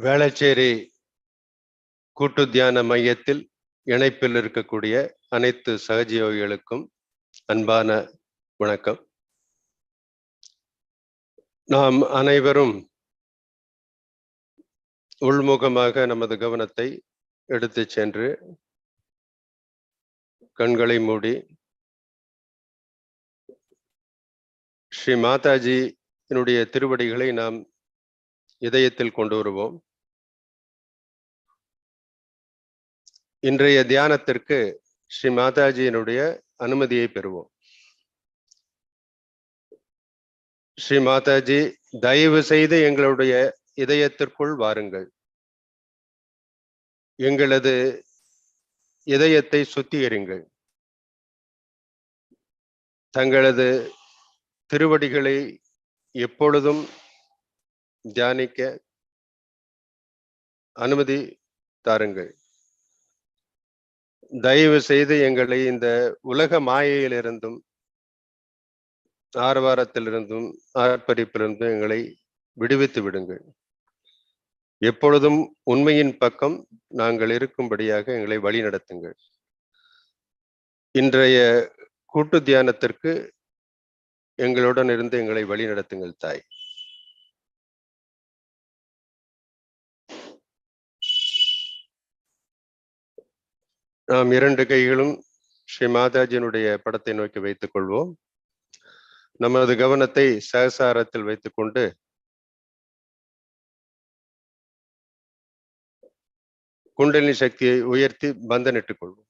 வேளச்சேரி கூட்டு தியான மையத்தில் இணைப்பில் இருக்கக்கூடிய அனைத்து சகஜீவிகளுக்கும் அன்பான வணக்கம். நாம் அனைவரும் உள்முகமாக நமது கவனத்தை எடுத்து சென்று கண்களை மூடி ஸ்ரீ மாதாஜியினுடைய திருவடிகளை நாம் இதயத்தில் கொண்டு வருவோம். இன்றைய தியானத்திற்கு ஸ்ரீ மாதாஜியினுடைய அனுமதியை பெறுவோம். ஸ்ரீ மாதாஜி, தயவு செய்து எங்களுடைய இதயத்திற்குள் வாருங்கள். எங்களது இதயத்தை சுத்திகரிங்கள். தங்களது திருவடிகளை எப்பொழுதும் தியானிக்க அனுமதி தாருங்கள். தயவு செய்து எங்களை இந்த உலக மாயையிலிருந்தும் ஆரவாரத்திலிருந்தும் ஆர்ப்பரிப்பிலிருந்தும் எங்களை விடுவித்து விடுங்கள். எப்பொழுதும் உண்மையின் பக்கம் நாங்கள் இருக்கும்படியாக எங்களை வழி நடத்துங்கள். இன்றைய கூட்டு தியானத்திற்கு எங்களுடன் இருந்து எங்களை வழி நடத்துங்கள் தாய். நாம் இரண்டு கைகளும் ஸ்ரீ மாதாஜியினுடைய படத்தை நோக்கி வைத்துக் கொள்வோம். நமது கவனத்தை சகசாரத்தில் வைத்துக் கொண்டு குண்டலினி சக்தியை உயர்த்தி பந்தனிட்டுக் கொள்வோம்.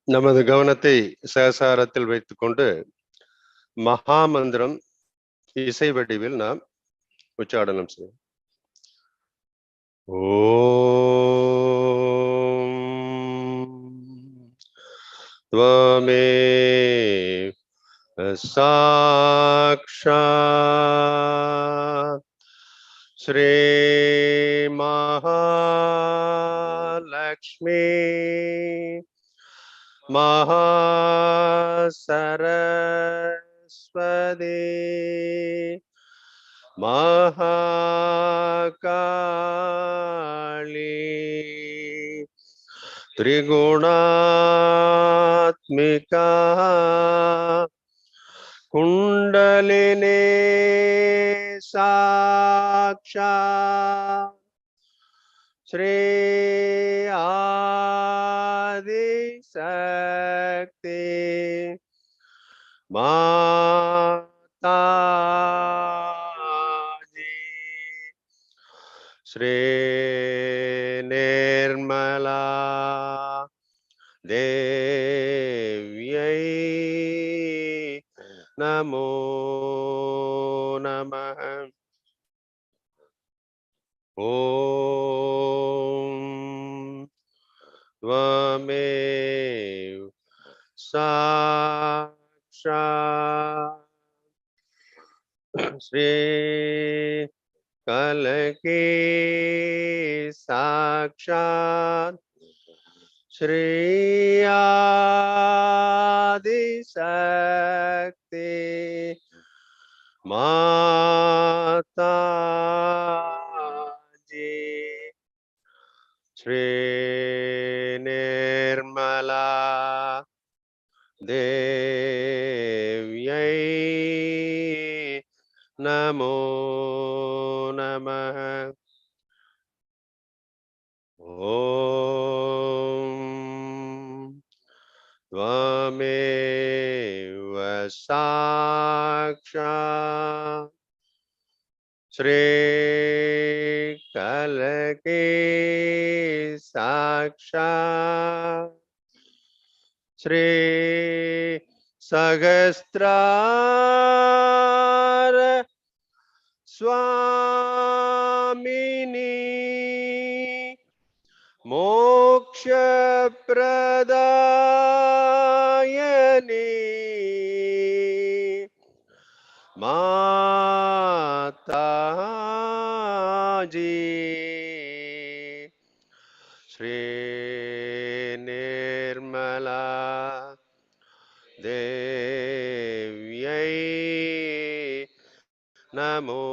நமது கவனத்தை சகசாரத்தில் வைத்துக் கொண்டு மகா மந்திரம் இசை வடிவில் நாம் உச்சாடனம் செய்வோம். ஓம் त्वमेव साक्षात् श्री महालक्ष्मी महासरस्वती महाकाली त्रिगुणात्मिका कुंडलिनी साक्षात् श्री आदि शक्ति माताजी श्री निर्मला देव्यै नमो नमः। ओम त्वमेव साक्षात् श्री कलकी साक्षात् श्री आदि शक्ति माताजी श्री निर्मला देव्यै नमो नमः। ओम त्वमेव साक्षात् श्री कलकी साक्षात् श्री सहस्रार स्वामिनी मोक्ष प्रदायनी माताजी श्री निर्मला देव्यै नमो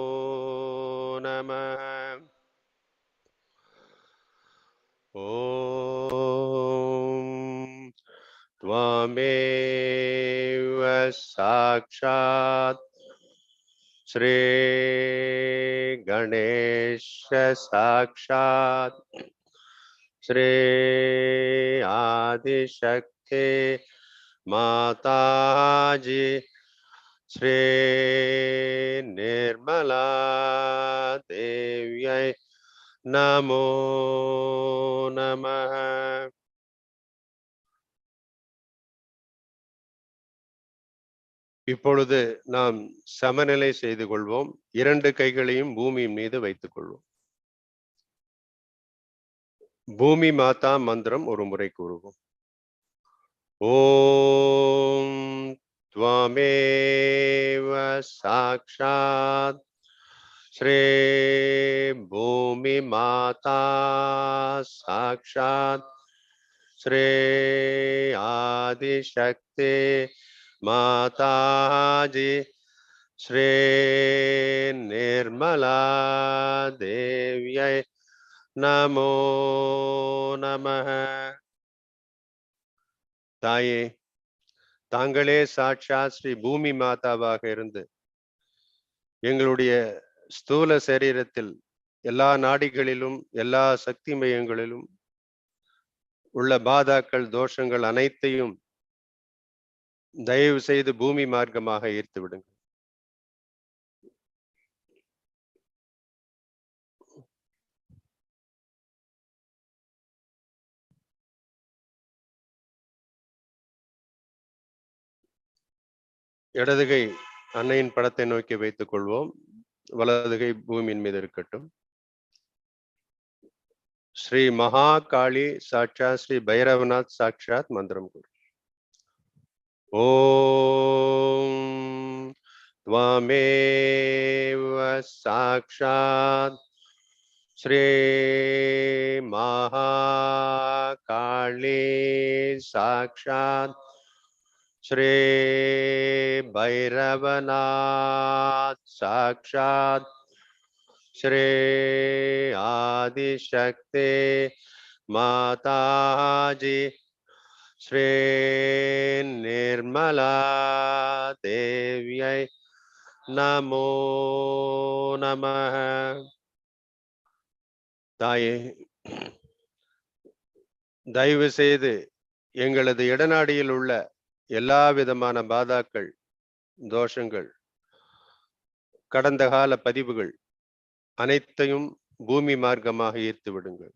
नमः। ॐ त्वमेव साक्षात् श्री गणेश साक्षात् श्री आदिशक्ति माताजी श्री निर्मला देव्यै नमो नमः। இப்பொழுது நாம் சமநிலை செய்து கொள்வோம். 2 கைகளையும் பூமியின் மீது வைத்துக் கொள்வோம். பூமி மாதா மந்திரம் ஒரு முறை கூறுவோம். ஓம் त्वमेव साक्षात् श्री भूमि माता साक्षात् श्री आदिशक्ति माताजी श्री निर्मला देव्यै नमो नमः। தாயே, தாங்களே சாட்சாத் ஸ்ரீ பூமி மாதாவாக இருந்து எங்களுடைய ஸ்தூல சரீரத்தில் எல்லா நாடிகளிலும் எல்லா சக்தி மையங்களிலும் உள்ள பாதாக்கள் தோஷங்கள் அனைத்தையும் தயவு செய்து பூமி மார்க்கமாக ஈர்த்து விடுங்கள். இடதுகை அன்னையின் படத்தை நோக்கி வைத்துக் கொள்வோம். வலதுகை பூமியின் மீது இருக்கட்டும். ஸ்ரீ மகா காளி சாட்சாத் ஸ்ரீ பைரவநாத் சாட்சாத் மந்திரம் கூறு. ஓம் त्वमेव साक्षात् श्री महाकाली साक्षात् श्री भैरवनाथ साक्षात् श्री आदिशक्ति माताजी श्री निर्मला देव्यै नमो नमः। தாயே, தயவு செய்து எங்களது இடநாடியில் உள்ள எல்லா விதமான பாதாக்கள் தோஷங்கள் கடந்த கால பதிவுகள் அனைத்தையும் பூமி மார்க்கமாக ஈர்த்து விடுங்கள்.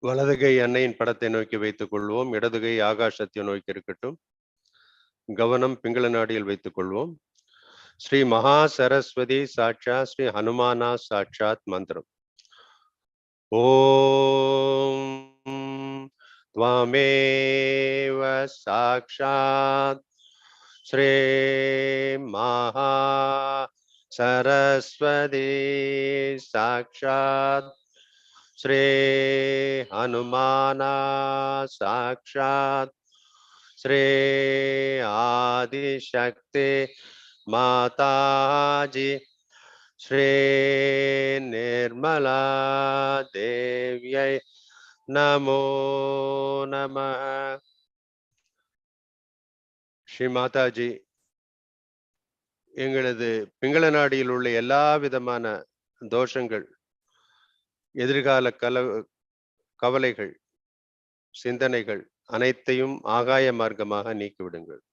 வலதுகை அன்னையின் படத்தை நோக்கி வைத்துக் கொள்வோம். இடதுகை ஆகாசத்தை நோக்கி இருக்கட்டும். கவனம் பிங்கள நாடியில் வைத்துக் கொள்வோம். ஸ்ரீ மகா சரஸ்வதி சாட்சாத் ஸ்ரீ ஹனுமானா சாட்சாத் மந்திரம். ஓம் त्वमेव साक्षात् श्री महा सरस्वती साक्षात् श्री हनुमाना साक्षात् श्री आदिशक्ति माताजी श्री निर्मला देव्यै नमो नमः. ஸ்ரீ மாதாஜி எங்களது பிங்கள நாடியில் உள்ள எல்லா விதமான தோஷங்கள், எதிர்கால கவலைகள், சிந்தனைகள் அனைத்தையும் ஆகாய மார்க்கமாக நீக்கிவிடுங்கள்.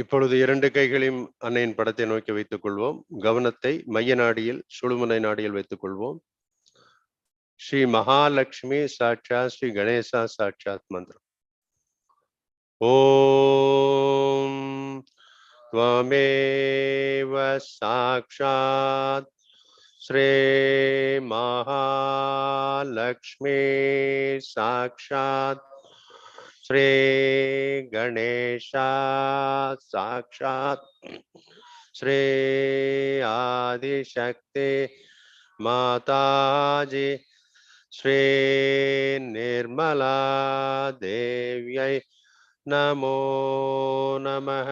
இப்பொழுது இரண்டு கைகளையும் அன்னையின் படத்தை நோக்கி வைத்துக் கொள்வோம். கவனத்தை மைய நாடியில், சுழுமுனை நாடியில் வைத்துக் கொள்வோம். ஸ்ரீ மகாலட்சுமி சாட்சாத் ஸ்ரீ கணேசா சாட்சாத் மந்திரம். ஓம் त्वमेव साक्षात् श्री महालक्ष्मी साक्षात् श्री गणेशा साक्षात् श्री आदिशक्ति माताजी श्री निर्मला देव्यै नमो नमः.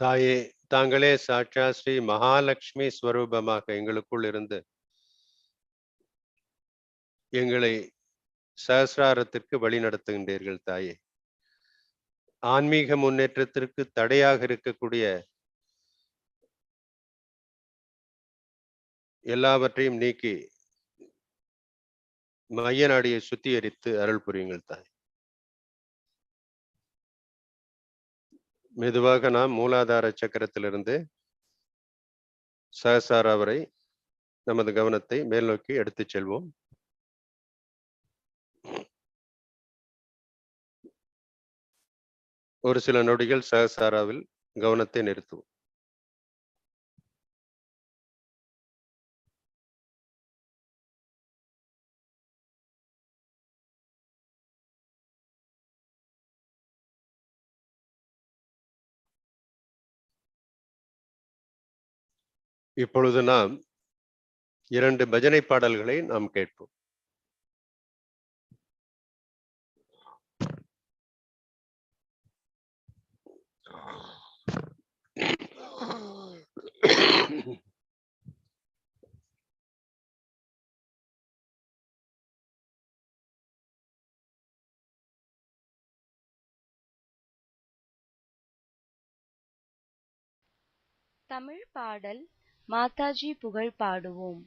தாயே, தாங்களே சாட்சா ஸ்ரீ மகாலட்சுமி ஸ்வரூபமாக எங்களுக்குள் இருந்து எங்களை சஹஸ்ராரத்திற்கு வழி நடத்துகின்றீர்கள். தாயே, ஆன்மீக முன்னேற்றத்திற்கு தடையாக இருக்கக்கூடிய எல்லாவற்றையும் நீக்கி மைய நாடியை சுத்திகரித்து அருள் புரியுங்கள். தாய், மெதுவாக நாம் மூலாதார சக்கரத்திலிருந்து சஹஸ்ரார வரை நமது கவனத்தை மேல் நோக்கி எடுத்துச் செல்வோம். ஒரு சில நொடிகள் சஹஸ்ராவில் கவனத்தை நிறுத்துவோம். இப்பொழுது நாம் இரண்டு பஜனை பாடல்களை நாம் கேட்போம். தமிழ் பாடல் மாதாஜி புகழ் பாடுவோம்.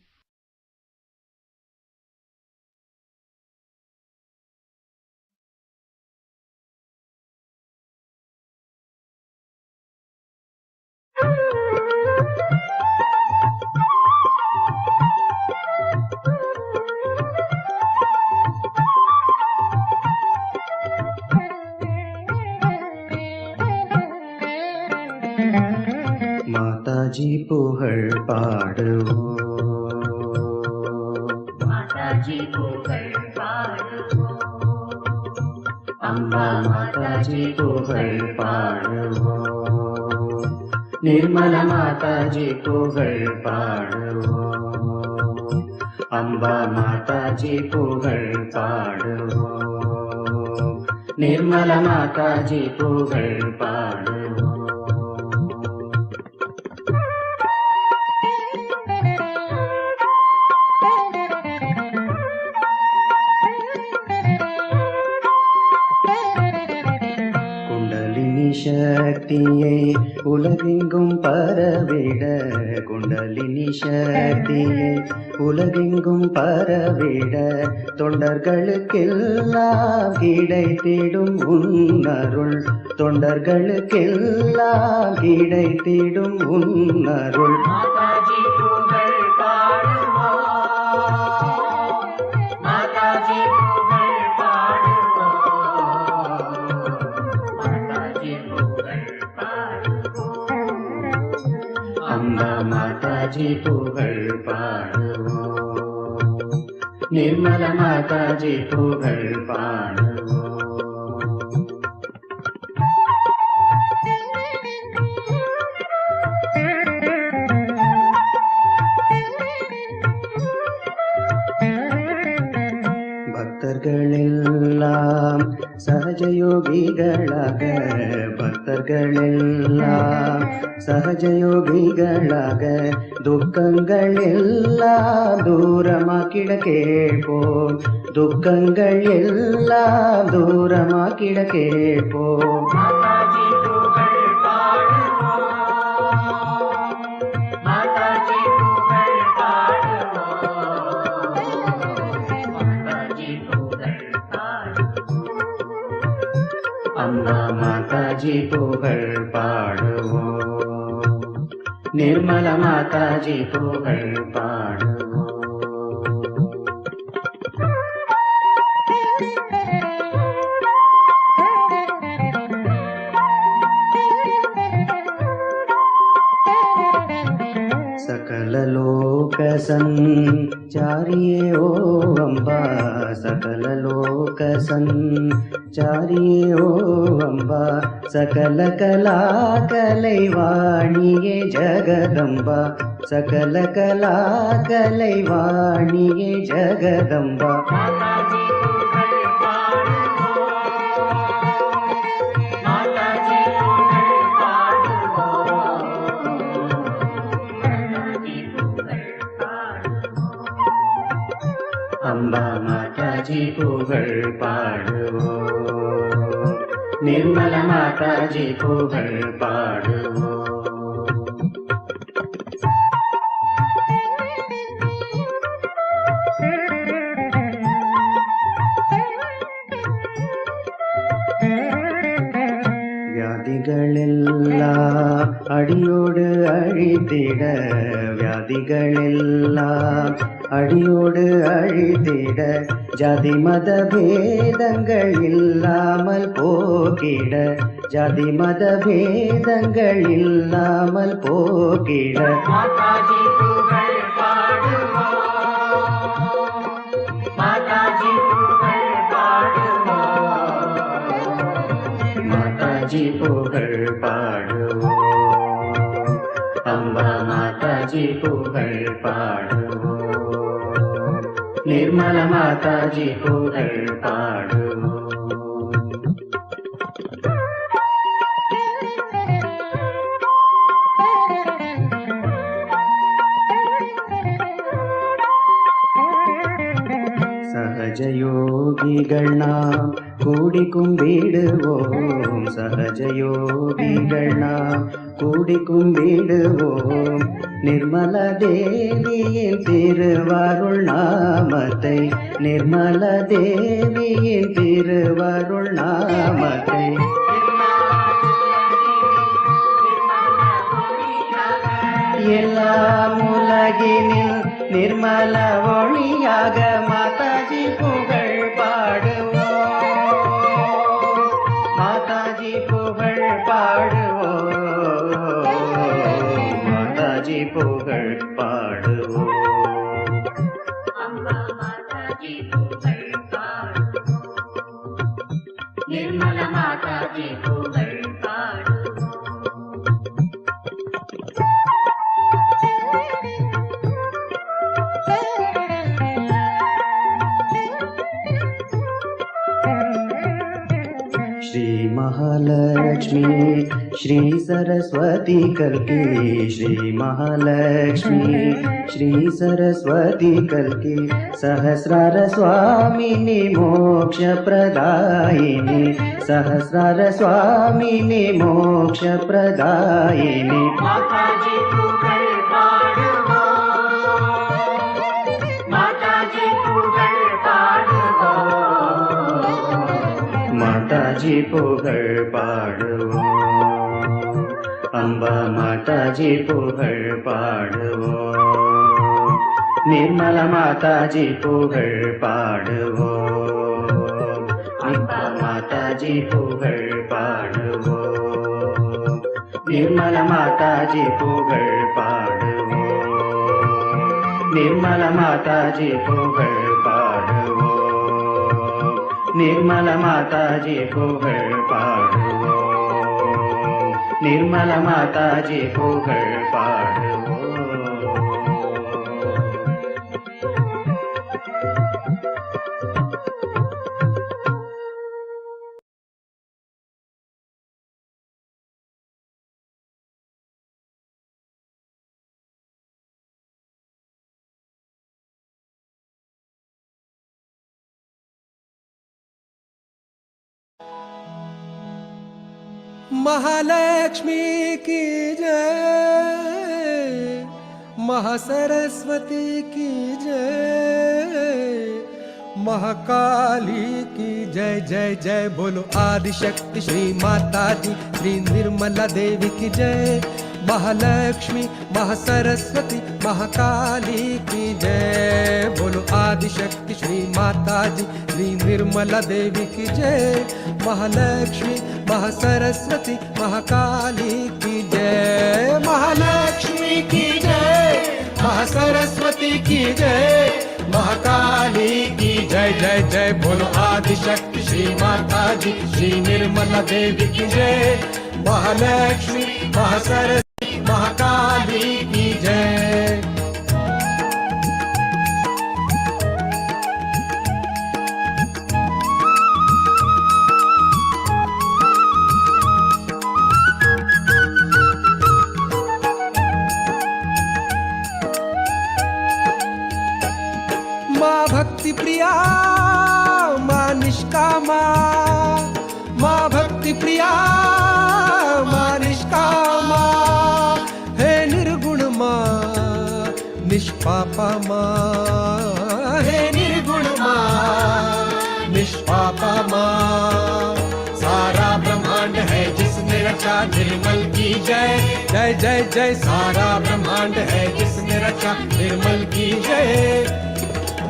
மாதாஜி புகழ் பாடுவோம், மாதாஜி புகழ் பாடுவோம், அம்மா மாதாஜி புகழ் பாடுவோம், நிர்மல மாதாஜி புகழ் பாடுவோம், அம்பா மாதாஜி புகழ் பாடுவோம், நிர்மல மாதாஜி புகழ் பாடுவோம். சக்தியை உலகெங்கும் பரவிட குண்டலினி சக்தியே உலகெங்கும் பரவிட தொண்டர்களுக்கெல்லாம் கிடைத்திடும் உன்னருள் தொண்டர்களுக்கெல்லாம் கிடைத்திடும் உன்னருள் மாதாஜி புகழ் பாடுவோம் மாதாஜி புகழ் பாடுவோம் மாதாஜி புகழ் பாடுவோம் அம்பா மாதாஜி புகழ் பாடுவோம் நிர்மல மாதாஜி புகழ் பாடுவோம் பக்தர்களெல்லாம் சகஜயோகிகளாக பக்தர்களெல்லாம் சகஜயோகிகளாக துக்கங்கள் எல்லாம் தூரமாக்கிட கேட்போம் துக்கங்கள் எல்லாம் தூரமாக்கிட கேட்போம் மாதாஜி புகழ் பாடுவோம் மாதாஜி புகழ் பாடுவோம் மாதாஜி புகழ் பாடுவோம் அம்பா மாதாஜி புகழ் பாடுவோம் நிர்மல மாதாஜி புகழ் பாடுவோம் सकल लोक संचारिये ओ अम्बा सकल लोक संचारिये ओ अम्बा सकल कला कलैवाणिये जगदम्बा सकल कला कलैवाणिये जगदम्बा மாதாஜி புகழ் பாடுவோம் மாதாஜி புகழ் பாடுவோம் மாதாஜி புகழ் பாடுவோம் அம்பா மாதாஜி புகழ் பாடுவோம் நிர்மல மாதாஜி புகழ் பாடுவோம் வியாதிகளெல்லாம் அடியோடு அழித்திட வியாதிகளெல்லாம் அடியோடு அழித்திட ஜாதி மத பேதங்கள் இல்லாமல் போக்கிட ஜாதி மத பேதங்கள் இல்லாமல் போக்கிட மாதாஜி புகழ் பாடுவோம் மாதாஜி புகழ் பாடுவோம் மாதாஜி புகழ் பாடுவோம் அம்பா மாதாஜி புகழ் பாடுவோம் நிர்மல மாதாஜி புகழ் பாடுவோம் சகஜயோகிகள் நாம் கூடி கும்பிடுவோம் சகஜயோகிகள் நாம் கூடி கும்பிடுவோம் நிர்மல தேவியின் திருவருள் நாமத்தை நிர்மல தேவியின் திருவருள் நாமத்தை எல்லாம் உலகினில் நிர்மல ஒளியாக மாதாஜி புகழ் பாடுவோம் மாதாஜி புகழ் பாடுவோம் மாதாஜி புகழ் பாடுவோம் அம்பா மாதாஜி புகழ் பாடுவோம் நிர்மல மாதாஜி புகழ் பாடுவோம் श्री महालक्ष्मी श्री सरस्वती कल्की, श्री महालक्ष्मी श्री सरस्वती कल्की, सहस्रार स्वामिनी मोक्ष प्रदायिनी, सहस्रार स्वामिनी मोक्ष प्रदायिनी। माताजी पुगळ पाडवो, माताजी पुगळ पाडवो, माताजी पुगळ पाडवो, अंबा माताजी पुगळ पाडवो, निर्मला माताजी पुगळ पाडवो, अंबा माताजी पुगळ पाडवो, निर्मला माताजी पुगळ पाडवो, निर्मला माताजी पुगळ पाडवो, निर्मला माताजी पुगळ पाडवो, निर्मला माताजी पुगळ पाडवो। महालक्ष्मी की जय, महासरस्वती की जय, महाकाली की जय जय जय। बोलो आदिशक्ति श्री माता जी, श्री निर्मला देवी की जय। महालक्ष्मी महासरस्वती महाकाली की जय। बोलो आदिशक्ति श्री माता जी, श्री निर्मला देवी की जय। महालक्ष्मी महासरस्वती महाकाली की जय। महालक्ष्मी की जय, महासरस्वती की जय, महाकाली की जय जय जय। बोलो आदिशक्ति श्री माता जी, श्री निर्मला देवी की जय। महालक्ष्मी महासरस्वती महाकाली की जय। माँ भक्ति प्रिया, माँ निष्कामा, माँ भक्ति प्रिया, माँ निष्कामा, हे निर्गुण माँ निष्पापा माँ, हे निर्गुण माँ निष्पापा माँ। सारा ब्रह्मांड है जिसने रचा, निर्मल की जय जय जय जय। सारा ब्रह्मांड है जिसने रचा, निर्मल की जय।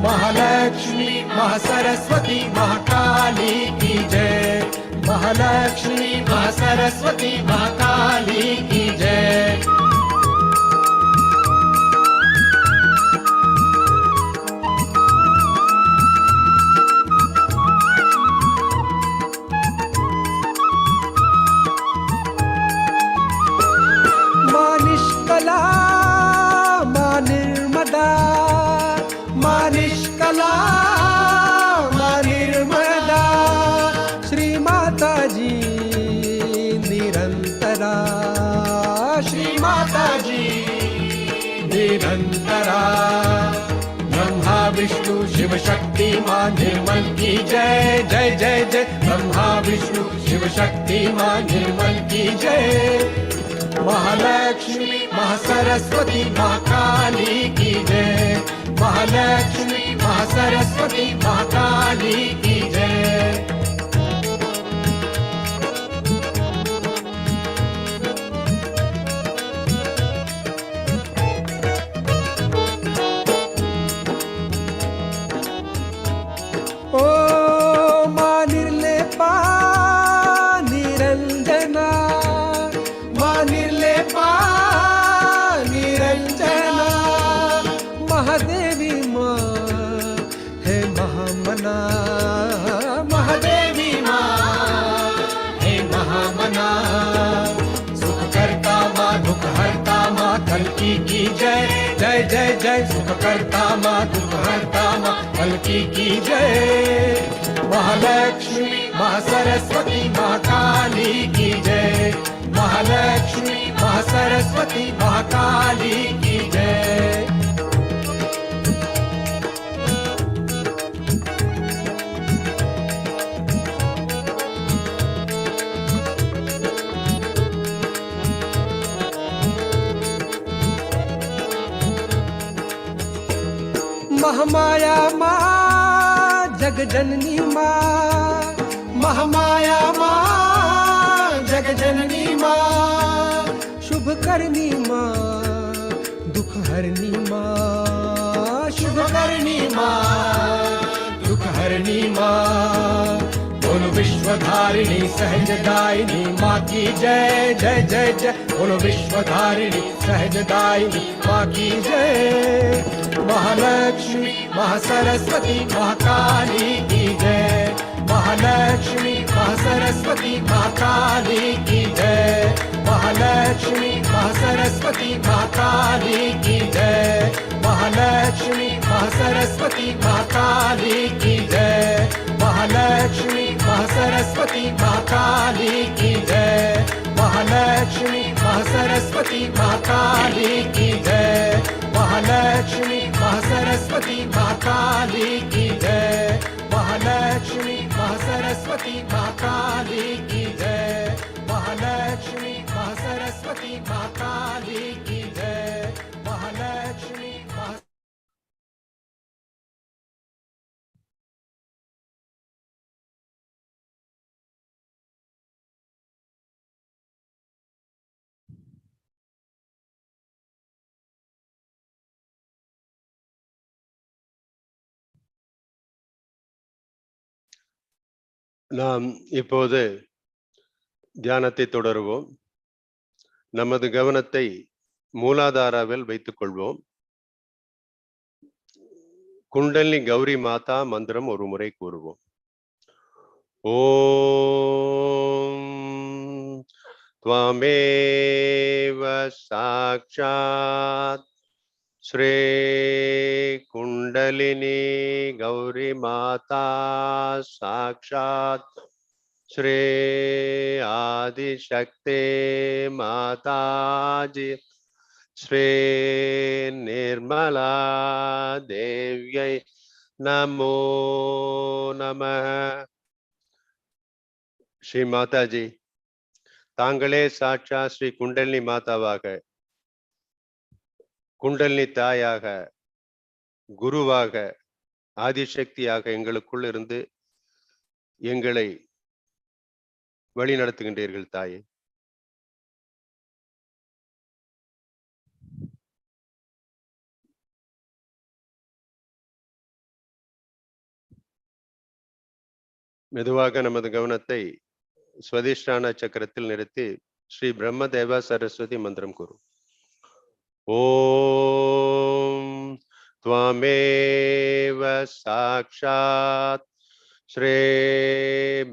महालक्ष्मी महासरस्वती महाकाली की जय। महालक्ष्मी महासरस्वती महाकाली की जय। माँ निष्कला, माँ निर्मदा, माँ निष्कला, माँ निर्मदा, श्री माता जी निरंतरा, श्री माता जी निरंतरा। ब्रह्मा विष्णु शिव शक्ति माँ निर्मल की जय जय जय जय। ब्रह्मा विष्णु शिव शक्ति माँ निर्मल की जय। महालक्ष्मी महासरस्वती महाकाली की जय। महालक्ष्मी महासरस्वती महाकाली की जय। ओ माँ निर्लेपा निरंजना, माँ निर्लेपा निरंजना, महादेवी माँ है महामना, महादेवी माँ है महामना। सुख करता माँ दुख हरता माँ कल्की की जय जय जय जय। सुख करता माँ दुख हरता माँ कल्की की जय। महालक्ष्मी महासरस्वती महाकाली महाकाली की जय, महालक्ष्मी महासरस्वती महाकाली की जय। महामाया माँ जगजननी माँ, महामाया माँ जगजननी माँ, शुभ करनी माँ दुख हरनी माँ, शुभ करनी माँ दुख हरनी माँ। बोलो विश्वधारिणी सहजदायिनी माँ की जय जय जय जय, बोलो विश्वधारिणी सहजदायिनी माँ की जय। महालक्ष्मी महासरस्वती महाकाली की जय, महालक्ष्मी महासरस्वती महाकाली की जय, महालक्ष्मी महासरस्वती महाकाली की जय, महालक्ष्मी महासरस्वती महाकाली की जय, महालक्ष्मी महासरस्वती महाकाली की जय, महालक्ष्मी महासरस्वती महाकाली की जय, महालक्ष्मी महासरस्वती महाकाली की जय, महालक्ष्मी महासरस्वती महाकाली की जय, महालक्ष्मी महासरस्वती महाकाली की जय, महालक्ष्मी நாம் இப்போது தியானத்தை தொடருவோம். நமது கவனத்தை மூலாதாராவில் வைத்துக் கொள்வோம். குண்டலினி கௌரி மாதா மந்திரம் ஒரு முறை கூறுவோம். ஓம் த்வமேவ சாக்ஷாத் ஸ்ரீ குண்டலினி கௌரி மாதா சாக்ஷாத் श्री आदिशक्ति माताजी श्री निर्मला देव्यै नमो नमः। श्री माताजी, தாங்களே சாட்சா ஸ்ரீ குண்டலினி மாதாவாக, குண்டலினி தாயாக, குருவாக, ஆதிசக்தியாக எங்களுக்குள் இருந்து எங்களை வழி நடத்துகின்றீர்கள் தாயே. மெதுவாக நமது கவனத்தை ஸ்வதிஷ்டான சக்கரத்தில் நிறுத்தி ஸ்ரீ பிரம்மதேவா சரஸ்வதி மந்திரம் கூறும். ஓம் த்வமேவ சாக்ஷாத் श्री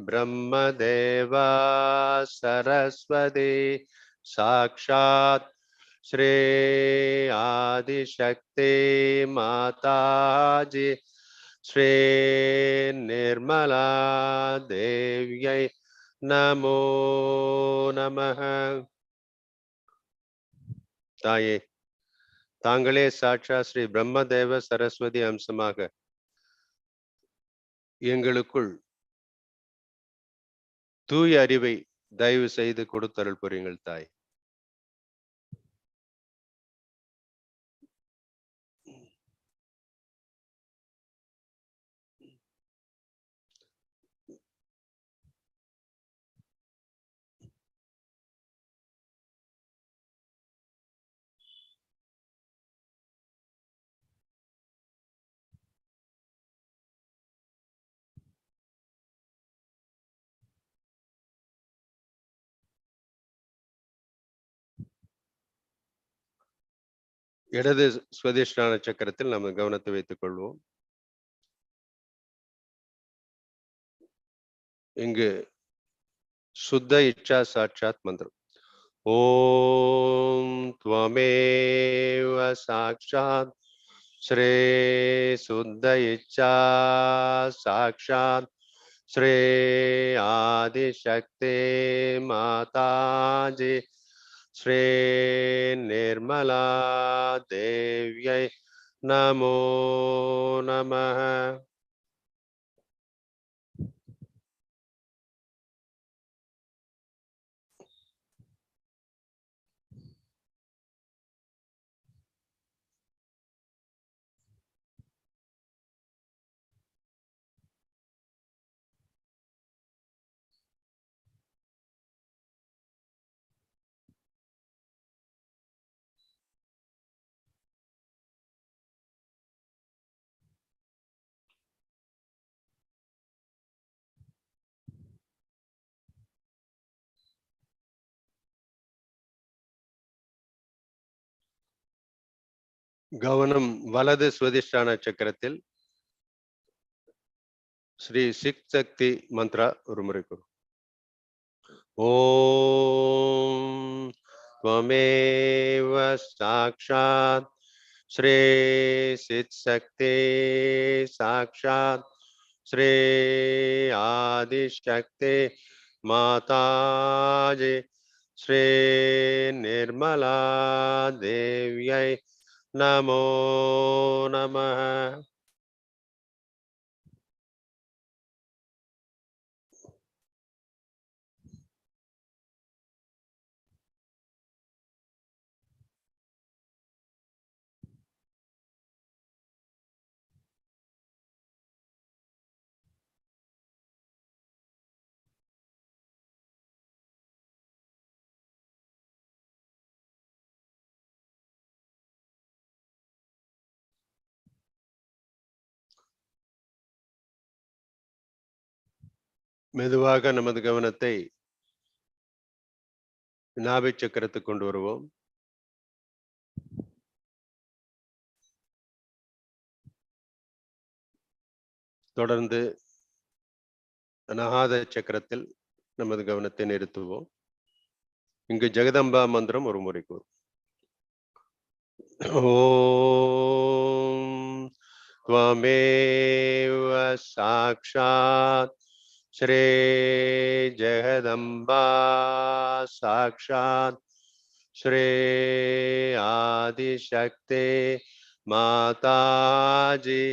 ब्रह्मदेवा सरस्वती साक्षात् श्री आदिशक्ति माताजी श्री निर्मला देव्यै नमो नमः। தாயே, தாங்களே சாட்சா ஸ்ரீ பிரம்மதேவ சரஸ்வதி அம்சமாக எங்களுக்குள் தூய அறிவை தயவு செய்து கொடுத்தருள் புரியுங்கள் தாய். இடது ஸ்வதிஷ்டான சக்கரத்தில் நம்ம கவனத்தை வைத்துக் கொள்வோம். இங்கு சுத்த இச்சா சாட்சாத் மந்திரம். ஓம் த்வமேவ சாக்ஷாத் ஸ்ரீ சுத்த இச்சா சாக்ஷாத் श्री आदिशक्ति माताजी श्री निर्मला देव्यै नमो नमः। கவனம் வலது சுவதிஷ்டான சக்கரத்தில். ஸ்ரீ சிக் சக்தி மந்த்ரா ஒரு முறை கூறும். ஓம் त्वमेव साक्षात् श्री सिद्ध शक्ति साक्षात् श्री आदिशक्ति माताजी श्री निर्मला देव्यै नमो नमः। மெதுவாக நமது கவனத்தை நாபி சக்கரத்துக்கு கொண்டு வருவோம். தொடர்ந்து அநாத சக்கரத்தில் நமது கவனத்தை நிறுத்துவோம். இங்கு ஜெகதம்பா மந்திரம் ஒரு முறை கூறும். ஓம் त्वमेव साक्षात् श्री जगदम्बा साक्षात् श्री आदिशक्ति माताजी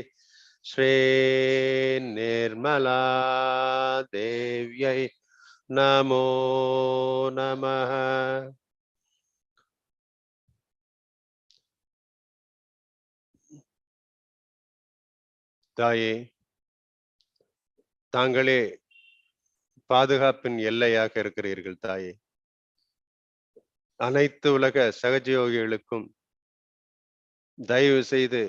श्री निर्मला देव्यै नमो नमः। தாயே, தாங்களே பாதுகாப்பின் எல்லையாக இருக்கிறீர்கள் தாயே. அனைத்து உலக சகஜயோகிகளுக்கும் தயவு செய்து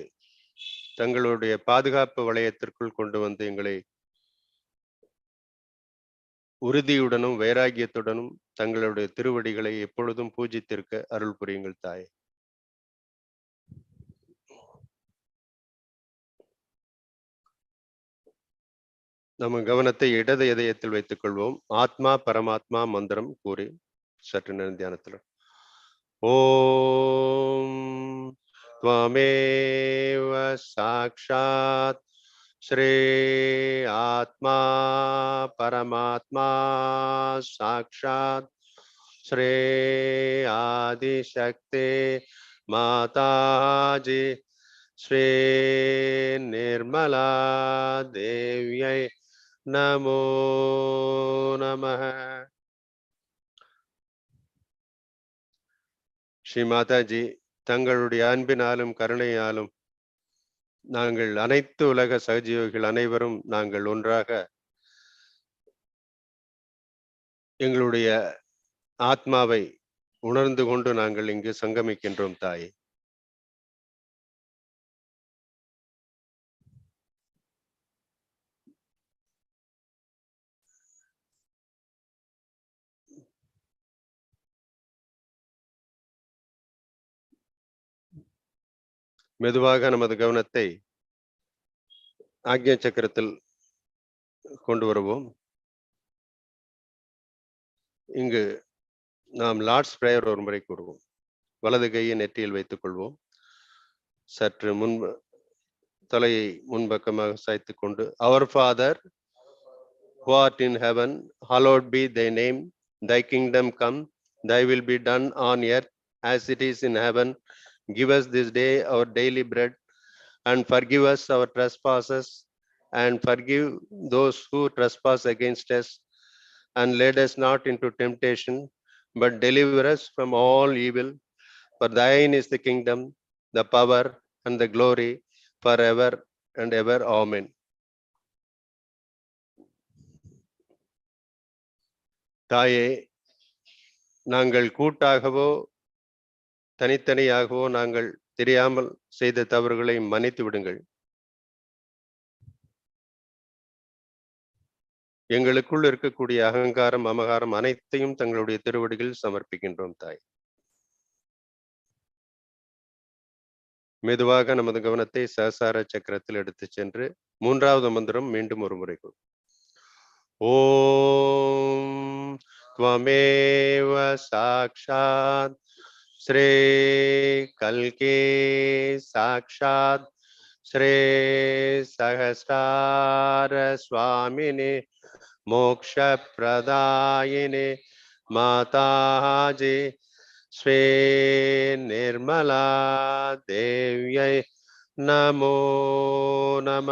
தங்களுடைய பாதுகாப்பு வளையத்திற்குள் கொண்டு வந்து எங்களை உறுதியுடனும் வைராகியத்துடனும் தங்களுடைய திருவடிகளை எப்பொழுதும் பூஜித்திருக்க அருள் புரியுங்கள் தாயே. நம்ம கவனத்தை இடது இதயத்தில் வைத்துக் கொள்வோம். ஆத்மா பரமாத்மா மந்திரம் கூறி சற்று நேரம் தியானத்தில். ஓம் त्वमेव साक्षात् श्री आत्मा परमात्मा साक्षात् श्री आदिशक्ति माताजी श्री निर्मला देव्यै नमो नमः। ஸ்ரீ மாதாஜி, தங்களுடைய அன்பினாலும் கருணையாலும் நாங்கள் அனைத்து உலக சகஜீவிகள் அனைவரும் நாங்கள் ஒன்றாக எங்களுடைய ஆத்மாவை உணர்ந்து கொண்டு நாங்கள் இங்கு சங்கமிக்கின்றோம் தாயே. மெதுவாக நமது கவனத்தை ஆக்ஞா சக்கரத்தில் கொண்டு வருவோம். இங்கு நாம் லார்ட்ஸ் பிரேயர் ஒரு முறை கூறுவோம். வலது கையை நெற்றியில் வைத்துக் கொள்வோம். சற்று முன்பு தலையை முன்பக்கமாக சாய்த்துக் கொண்டு அவர் father who art in heaven, hallowed be thy name. Thy kingdom come, thy will be done on earth as it is in heaven. Give us this day our daily bread, and forgive us our trespasses, and forgive those who trespass against us. And lead us not into temptation, but deliver us from all evil. For thine is the kingdom, the power, and the glory forever and ever. Amen. தாயே, நாங்கள் கூட்டாகவோ தனித்தனியாகவோ நாங்கள் தெரியாமல் செய்த தவறுகளை மன்னித்து விடுங்கள். எங்களுக்குள் இருக்கக்கூடிய அகங்காரம், மமகாரம் அனைத்தையும் தங்களுடைய திருவடிகளில் சமர்ப்பிக்கின்றோம் தாய். மெதுவாக நமது கவனத்தை சகசார சக்கரத்தில் எடுத்துச் சென்று 3வது மந்திரம் மீண்டும் ஒரு முறை கூறு. ஓம் த்வமேவ சாக்ஷாத் ஸ்ரீ கல்கே சாக்ஷாத் ஸ்ரீ சகஸ்ரார சுவாமினே மோக்ஷ பிரதாயினே மாதாஜி ஸ்ரீ நிர்மலா தேவ்யை நமோ நம.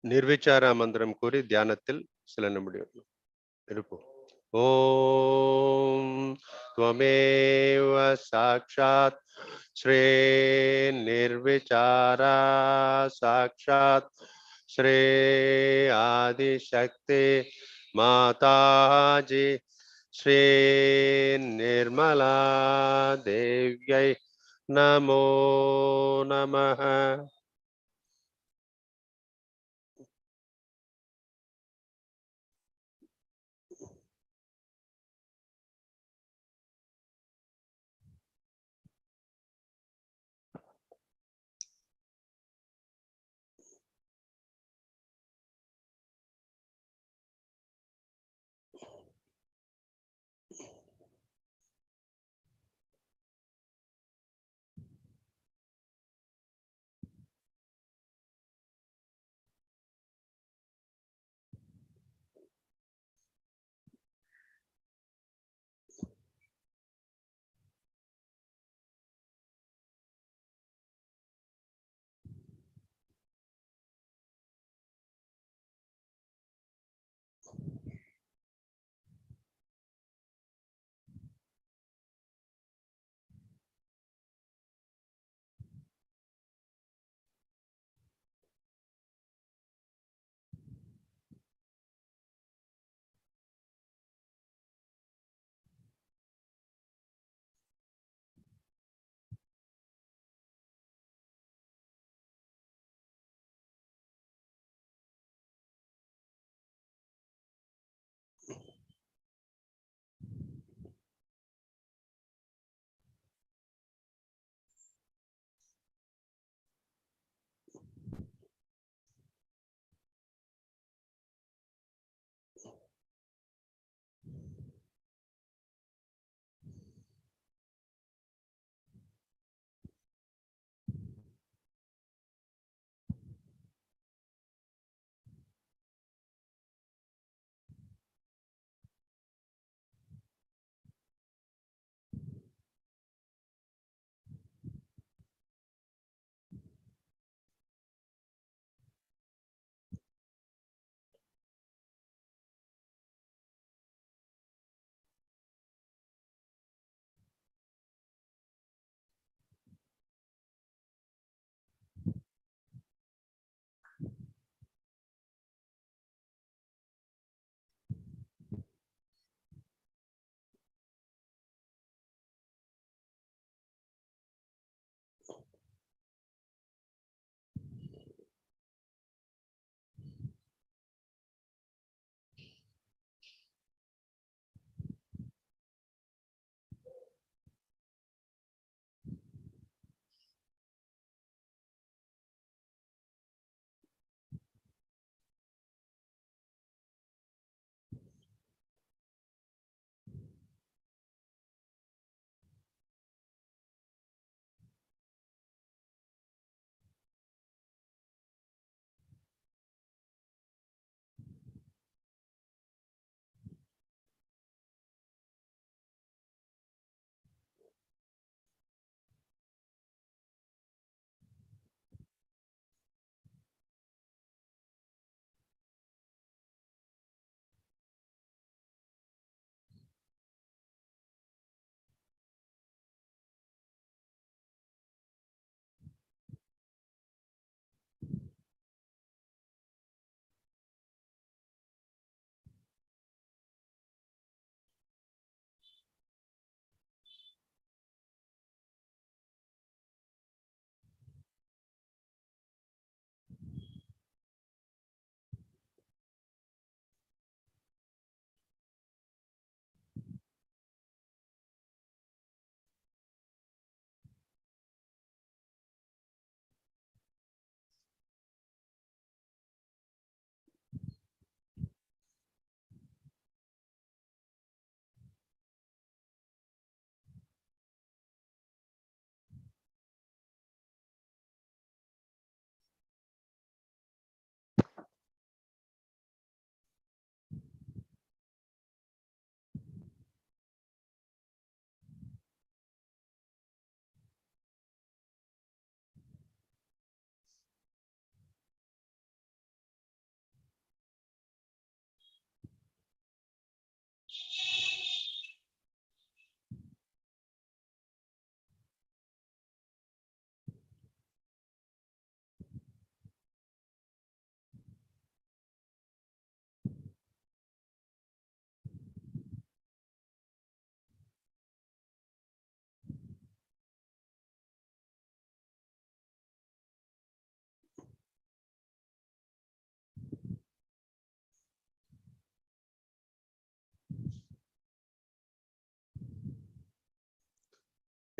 நிர்விச்சார மந்திரம் கூறி தியானத்தில் சில நிமிடம் இருப்போம். ஓம் த்வமேவ சாக்ஷாத் ஸ்ரீ நிர்விச்சாரா சாக்ஷாத் ஸ்ரீ ஆதிசக்தி மாதாஜி ஸ்ரீ நிர்மலா தேவ்யை நமோ நமः.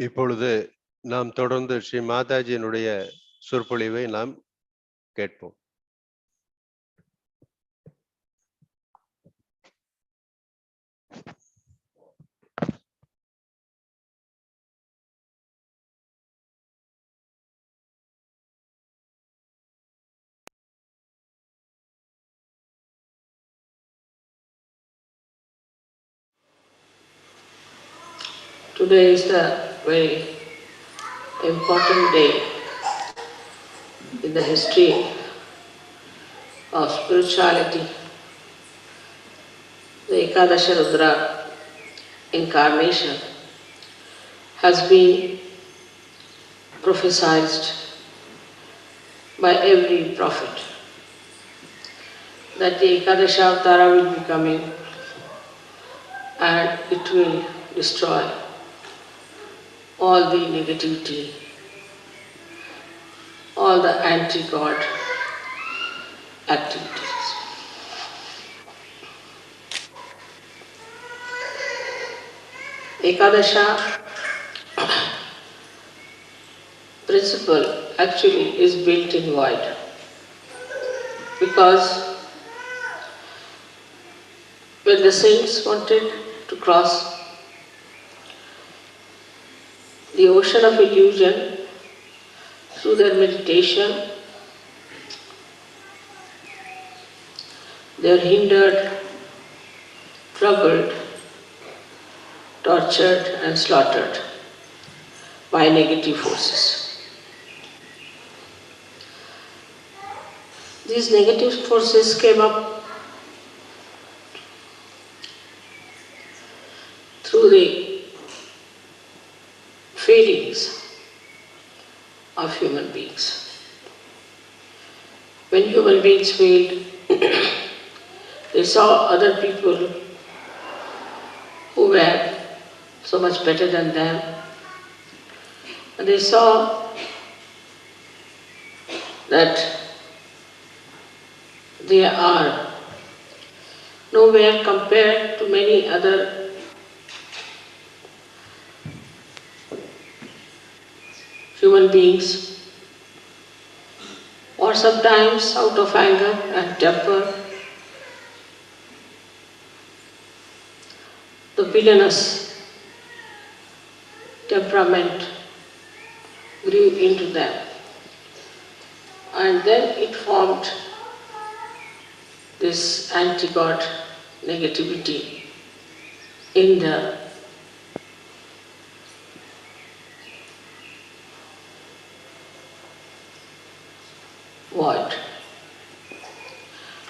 இப்பொழுது நாம் தொடர்ந்து ஸ்ரீ மாதாஜியினுடைய சொற்பொழிவை நாம் கேட்போம். Today is the very important day in the history of spirituality. The Ekadasha Rudra incarnation has been prophesied by every prophet that the Ekadasha Avtara will be coming and it will destroy all the negativity, all the anti-God activities. Ekadasha principle actually is built in void, because when the saints wanted to cross the ocean of illusion through their meditation, they are hindered, troubled, tortured and slaughtered by negative forces. These negative forces came up through the failings of human beings. When human beings failed, they saw other people who were so much better than them, and they saw that they are nowhere compared to many other human beings, or sometimes out of anger and temper, the villainous temperament grew into them, and then it formed this anti-God negativity in the void.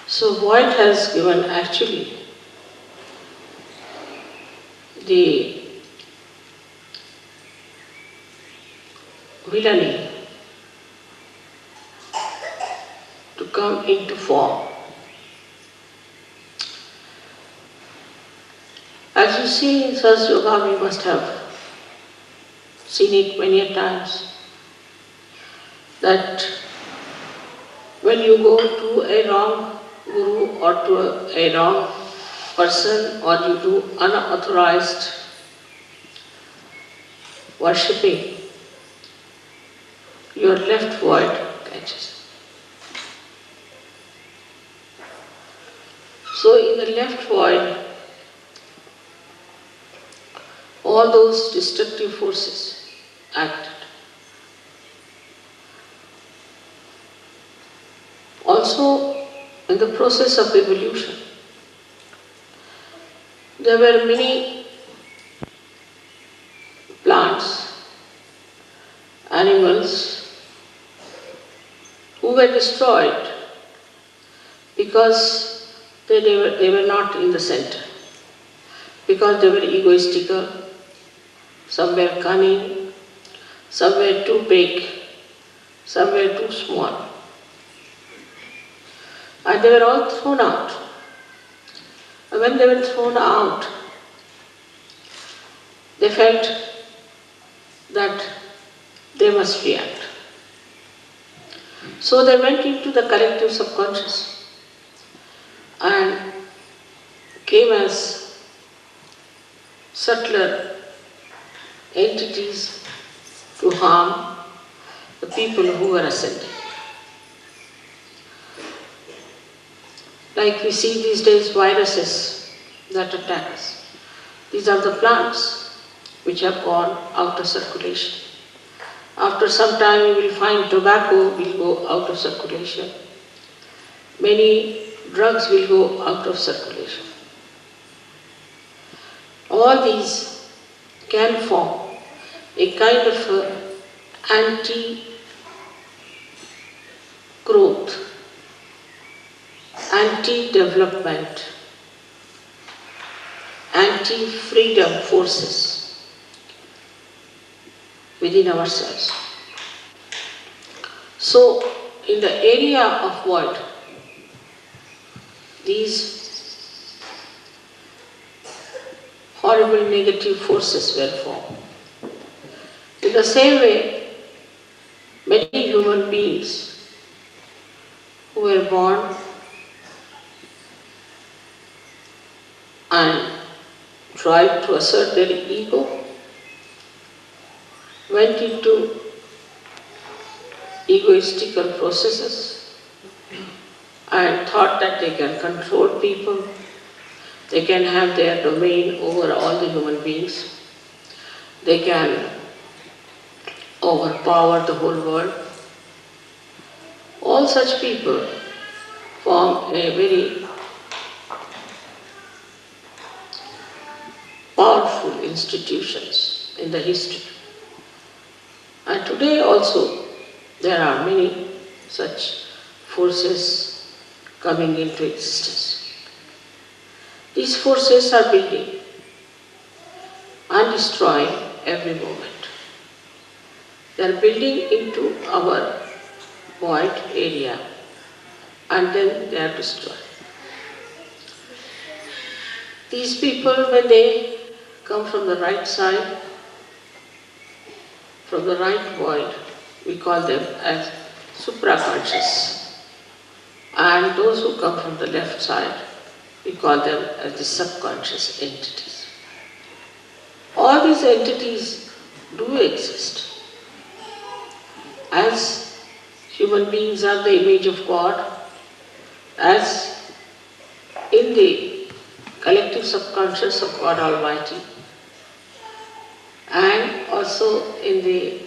So void has given actually the villainy to come into form. As you see in Sas Yoga, we must have seen it many a times, that when you go to a wrong guru or to a wrong person, or you do unauthorized worshipping, your left void catches. So in the left void, all those destructive forces acted. Also, in the process of evolution, there were many plants, animals who were destroyed because they were not in the center, because they were egoistical, some were cunning, some were too big, some were too small. And they were all thrown out. And when they were thrown out, they felt that they must react. So they went into the collective subconscious and came as subtler entities to harm the people who are ascending. Like we see these days viruses that attack us. These are the plants which have gone out of circulation. After some time you will find tobacco will go out of circulation. Many drugs will go out of circulation. All these can form a kind of anti-growth, anti-development, anti-freedom forces within ourselves. So, in the area of world, these horrible negative forces were formed. In the same way, many human beings who were born and tried to assert their ego went into egoistical processes and thought that they can control people, they can have their domain over all the human beings, they can overpower the whole world. All such people form a very powerful institutions in the history. And today also there are many such forces coming into existence. These forces are building and destroying every moment. They are building into our void area and then they are destroyed. These people, when they come from the right side, from the right void, we call them as supraconscious. And those who come from the left side, we call them as the subconscious entities. All these entities do exist. As human beings are the image of God, as in the collective subconscious of God Almighty, and also in the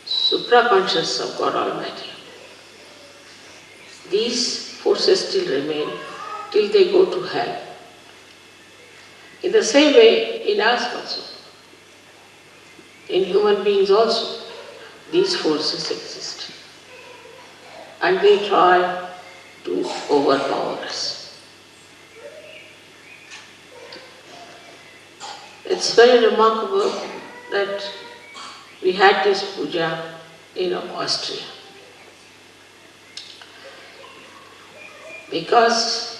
supraconscious of God Almighty. These forces still remain till they go to hell. In the same way, in us also, in human beings also, these forces exist. And they try to overpower us. It's very remarkable that we had this puja in Austria. Because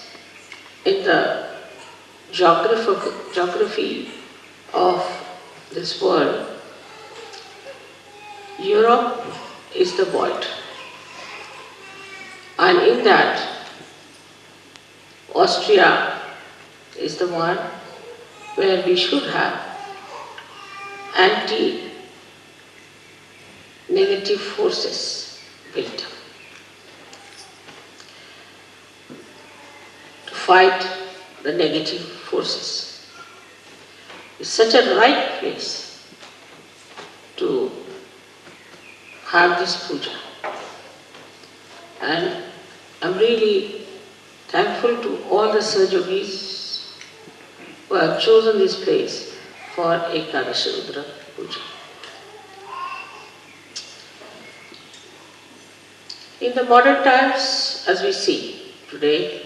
in the geography of this world, Europe is the void. And in that, Austria is the one where we should have anti-negative forces built up to fight the negative forces. It's such a right place to have this puja. And I'm really thankful to all the Sahajogis who have chosen this place for Ekadashi Rudra Puja. In the modern times, as we see today,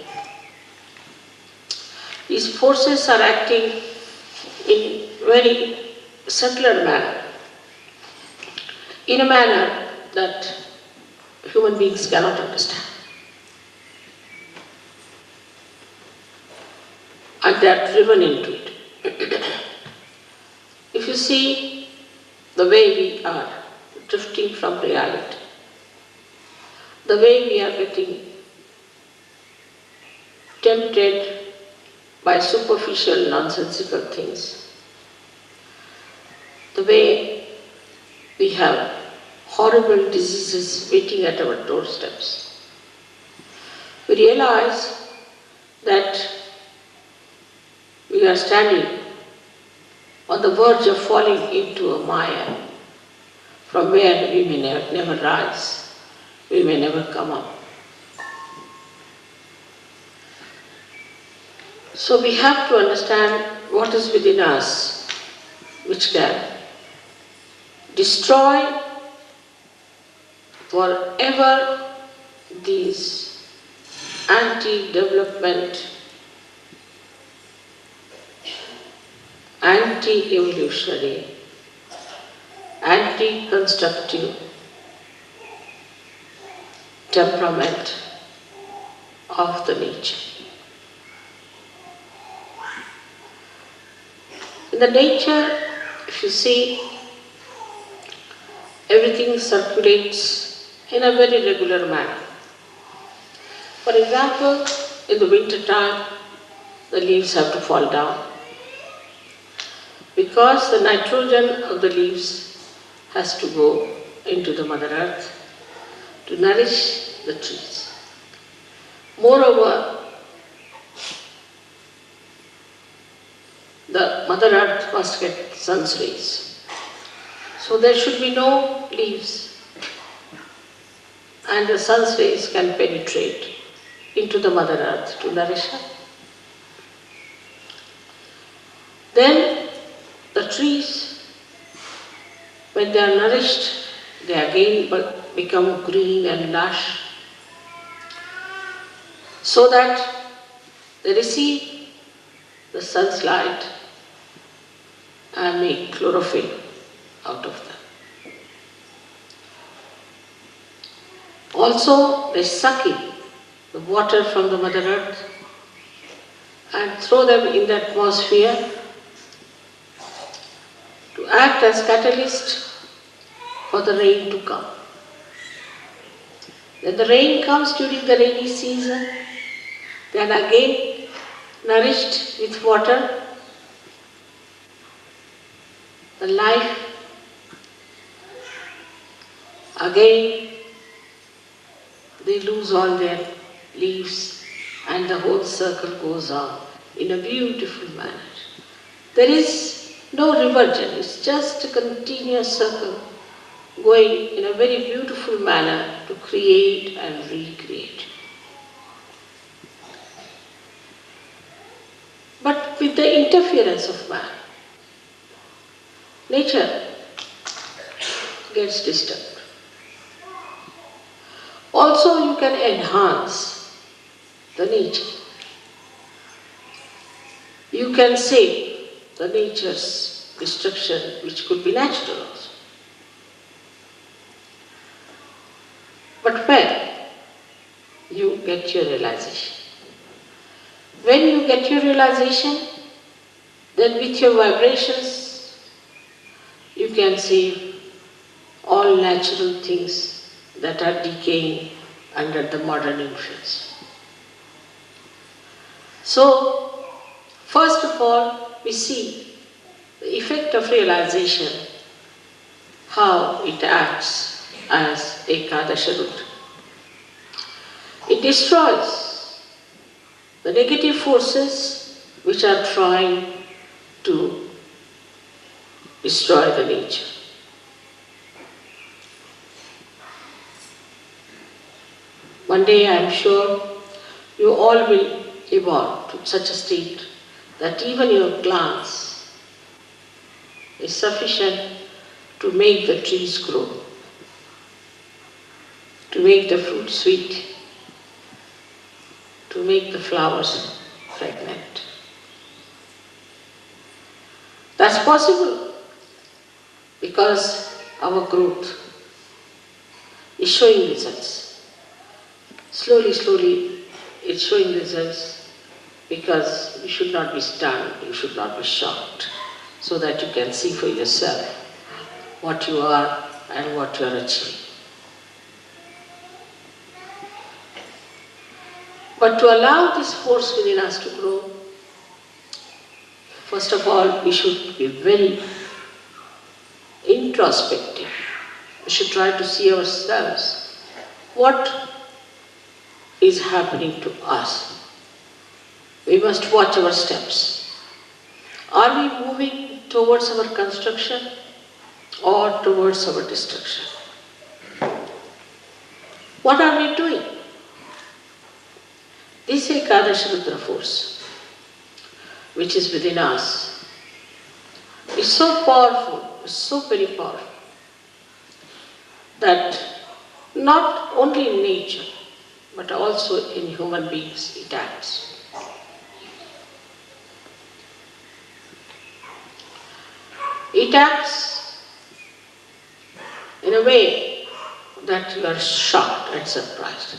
these forces are acting in very subtler manner, in a manner that human beings cannot understand. And they are driven into it. If you see the way we are drifting from reality, the way we are getting tempted by superficial, nonsensical things, the way we have horrible diseases waiting at our doorsteps. We realize that we are standing on the verge of falling into a mire from where we may never rise, we may never come up. So we have to understand what is within us which can destroy forever these anti-development, anti-evolutionary, anti-constructive temperament of the nature. In the nature, if you see, everything circulates in a very regular manner. For example, in the winter time, the leaves have to fall down because the nitrogen of the leaves has to go into the Mother Earth to nourish the trees. Moreover, the Mother Earth must get sun's rays. So there should be no leaves, and the sun's rays can penetrate into the Mother Earth to nourish her. Then the trees, when they are nourished, they again become green and lush, so that they receive the sun's light and make chlorophyll out of them. Also, they suck in the water from the Mother Earth and throw them in the atmosphere to act as catalyst for the rain to come. When the rain comes during the rainy season, they are again nourished with water. The life again, they lose all their leaves and the whole circle goes on in a beautiful manner. There is no reversion, it's just a continuous circle going in a very beautiful manner to create and recreate. But with the interference of man, nature gets disturbed. Also, you can enhance the nature. You can save the nature's destruction, which could be natural also. But when you get your realization, when you get your realization, then with your vibrations, you can save all natural things that are decaying under the modern influence. So, first of all, we see the effect of realization, how it acts as Ekadasha root. It destroys the negative forces which are trying to destroy the nature. One day I am sure you all will evolve to such a state that even your glance is sufficient to make the trees grow, to make the fruit sweet, to make the flowers fragrant. That's possible because our growth is showing results. Slowly, slowly, it's showing results because you should not be stunned, you should not be shocked, so that you can see for yourself what you are and what you are achieving. But to allow this force within us to grow, first of all, we should be very introspective. We should try to see ourselves. What is happening to us? We must watch our steps. Are we moving towards our construction or towards our destruction? What are we doing? This Ekadashi Rudra force, which is within us, is so powerful, is so very powerful, that not only in nature, but also in human beings it acts. It acts in a way that you are shocked and surprised.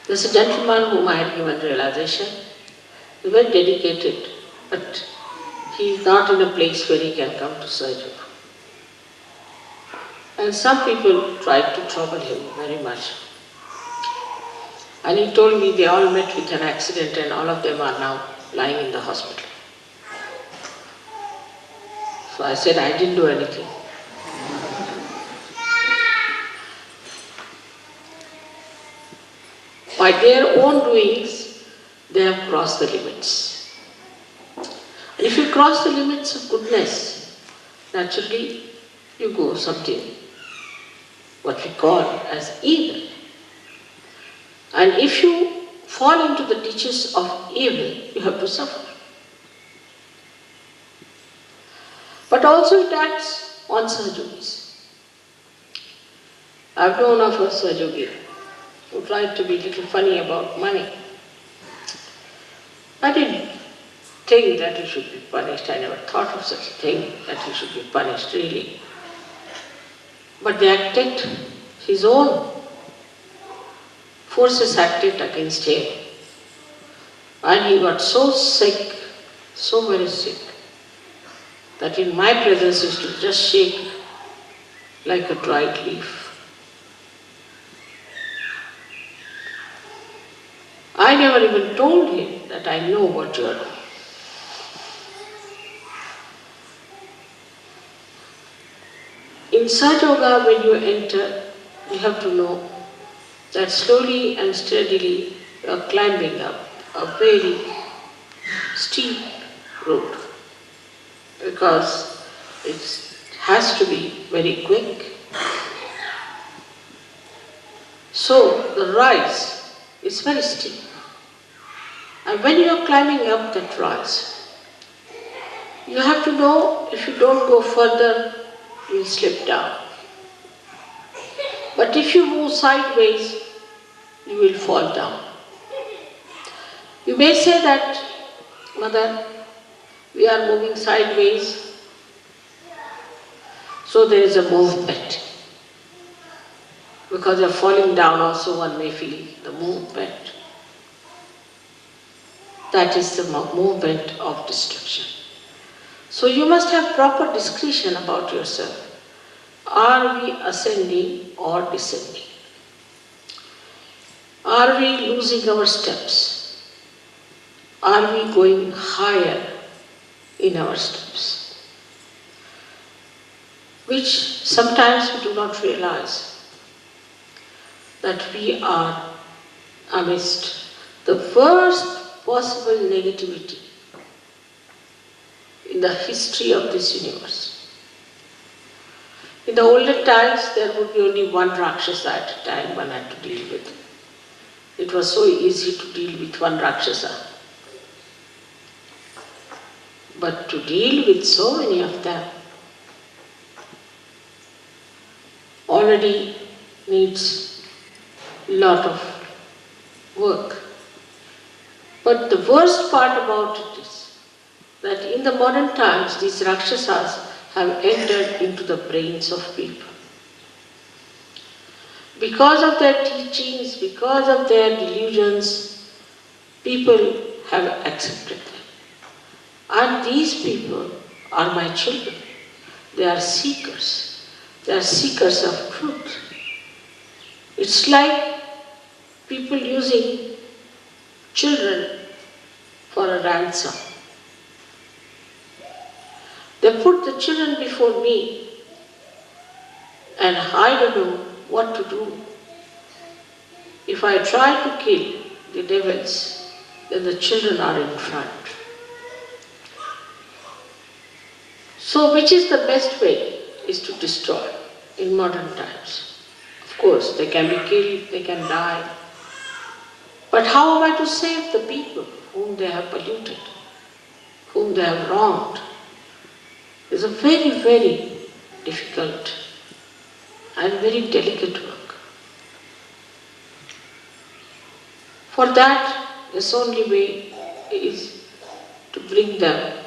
There's a gentleman whom I had given realization. He was dedicated, but he is not in a place where he can come to surgery. And some people tried to trouble him very much. And he told me they all met with an accident and all of them are now lying in the hospital. So I said, I didn't do anything. By their own doings, they have crossed the limits. And if you cross the limits of goodness, naturally you go something, what we call as evil. And if you fall into the ditches of evil, you have to suffer. But also it acts on Sahajogis. I've known of a Sahajogi who tried to be a little funny about money. I didn't think that he should be punished. I never thought of such a thing, that he should be punished really. But they acted, his own forces acted against him. And he got so sick, so very sick, that in my presence he used to just shake like a dried leaf. I never even told him that I know what you are doing. In Sahaja Yoga, when you enter, you have to know that slowly and steadily you are climbing up a very steep road, because it has to be very quick. So the rise is very steep. And when you are climbing up that rise, you have to know if you don't go further, you will slip down. But if you move sideways, you will fall down. You may say that, Mother, we are moving sideways, so there is a movement. Because you are falling down also, one may feel the movement. That is the movement of destruction. So you must have proper discretion about yourself. Are we ascending or descending? Are we losing our steps? Are we going higher in our steps? Which sometimes we do not realize that we are amidst the worst possible negativity in the history of this universe. In the olden times, there would be only one Rakshasa at a time one had to deal with. It was so easy to deal with one Rakshasa. But to deal with so many of them already needs a lot of work. But the worst part about it is that in the modern times, these Rakshasas have entered into the brains of people. Because of their teachings, because of their delusions, people have accepted them. And these people are my children. They are seekers. They are seekers of truth. It's like people using children for a ransom. They They put the children before me and I don't know what to do. If I try to kill the devils, then the children are in front. So which is the best way? Is to destroy in modern times. Of course, they can be killed, they can die. But how am I to save the people whom they have polluted, whom they have wronged? It's a very, very difficult and very delicate work. For that, this only way is to bring them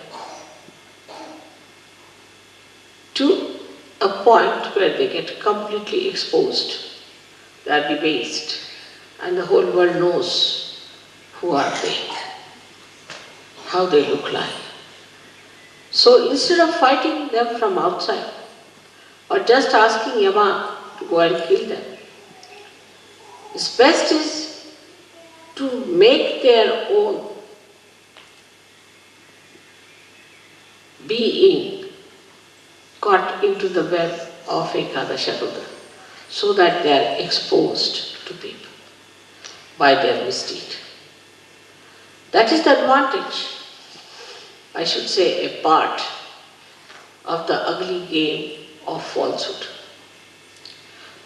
to a point where they get completely exposed, they are debased, and the whole world knows who are they, how they look like. So instead of fighting them from outside, or just asking Yama to go and kill them, its best is to make their own being caught into the web of Ekadasha Rudra, so that they are exposed to people by their misdeed. That is the advantage, I should say, a part of the ugly game of falsehood.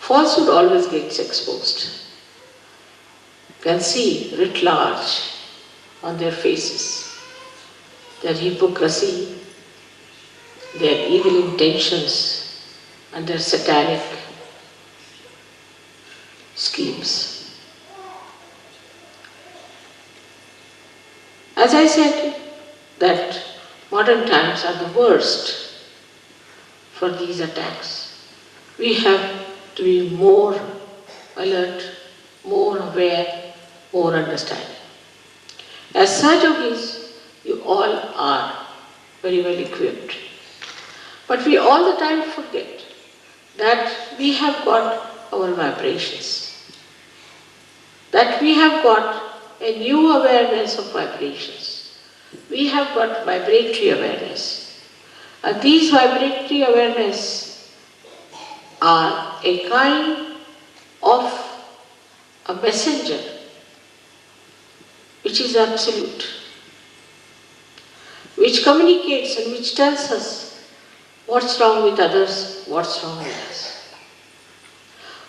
Falsehood always gets exposed. You can see writ large on their faces, their hypocrisy, their evil intentions, and their satanic schemes. As I said, that modern times are the worst for these attacks. We have to be more alert, more aware, more understanding. As Sahajogis, you all are very well equipped. But we all the time forget that we have got our vibrations, that we have got a new awareness of vibrations. We have got vibratory awareness. And these vibratory awareness are a kind of a messenger which is absolute, which communicates and which tells us what's wrong with others, what's wrong with us.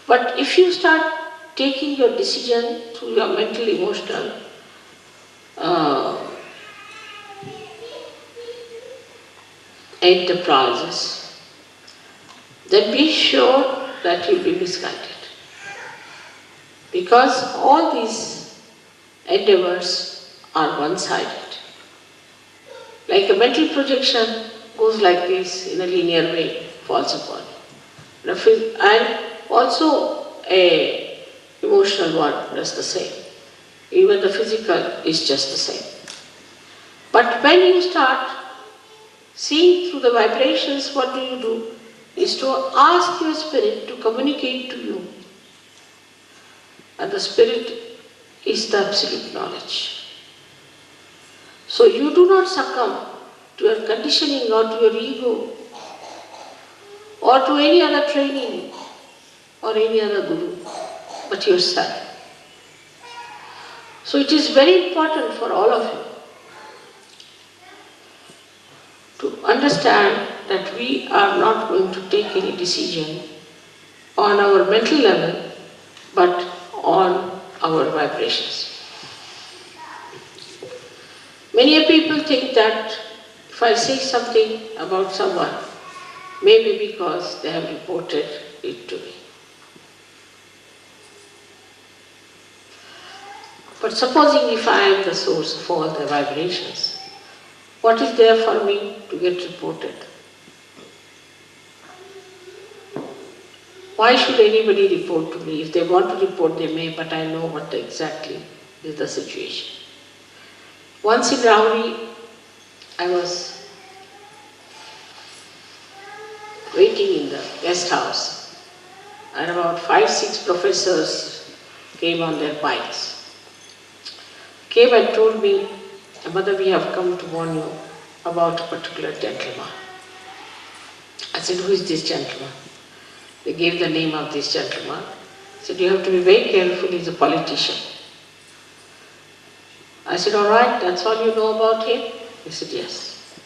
But if you start taking your decision through your mental, emotional enterprises, then be sure that you'll be misguided. Because all these endeavors are one-sided. Like a mental projection goes like this in a linear way, falls upon. And also a emotional one does the same. Even the physical is just the same. But when you start seeing through the vibrations, what do? Is to ask your spirit to communicate to you. And the spirit is the absolute knowledge. So you do not succumb to your conditioning or to your ego or to any other training or any other guru, but yourself. So it is very important for all of you to understand that we are not going to take any decision on our mental level, but on our vibrations. Many people think that if I say something about someone, maybe because they have reported it to me. But supposing if I am the source of all the vibrations, what is there for me to get reported? Why should anybody report to me? If they want to report, they may, but I know what exactly is the situation. Once in Rauri, I was waiting in the guest house, and about 5-6 professors came on their bikes. Came and told me, "Mother, we have come to warn you about a particular gentleman." I said, who is this gentleman? They gave the name of this gentleman. I said, you have to be very careful, he's a politician. I said, all right, that's all you know about him? He said, yes.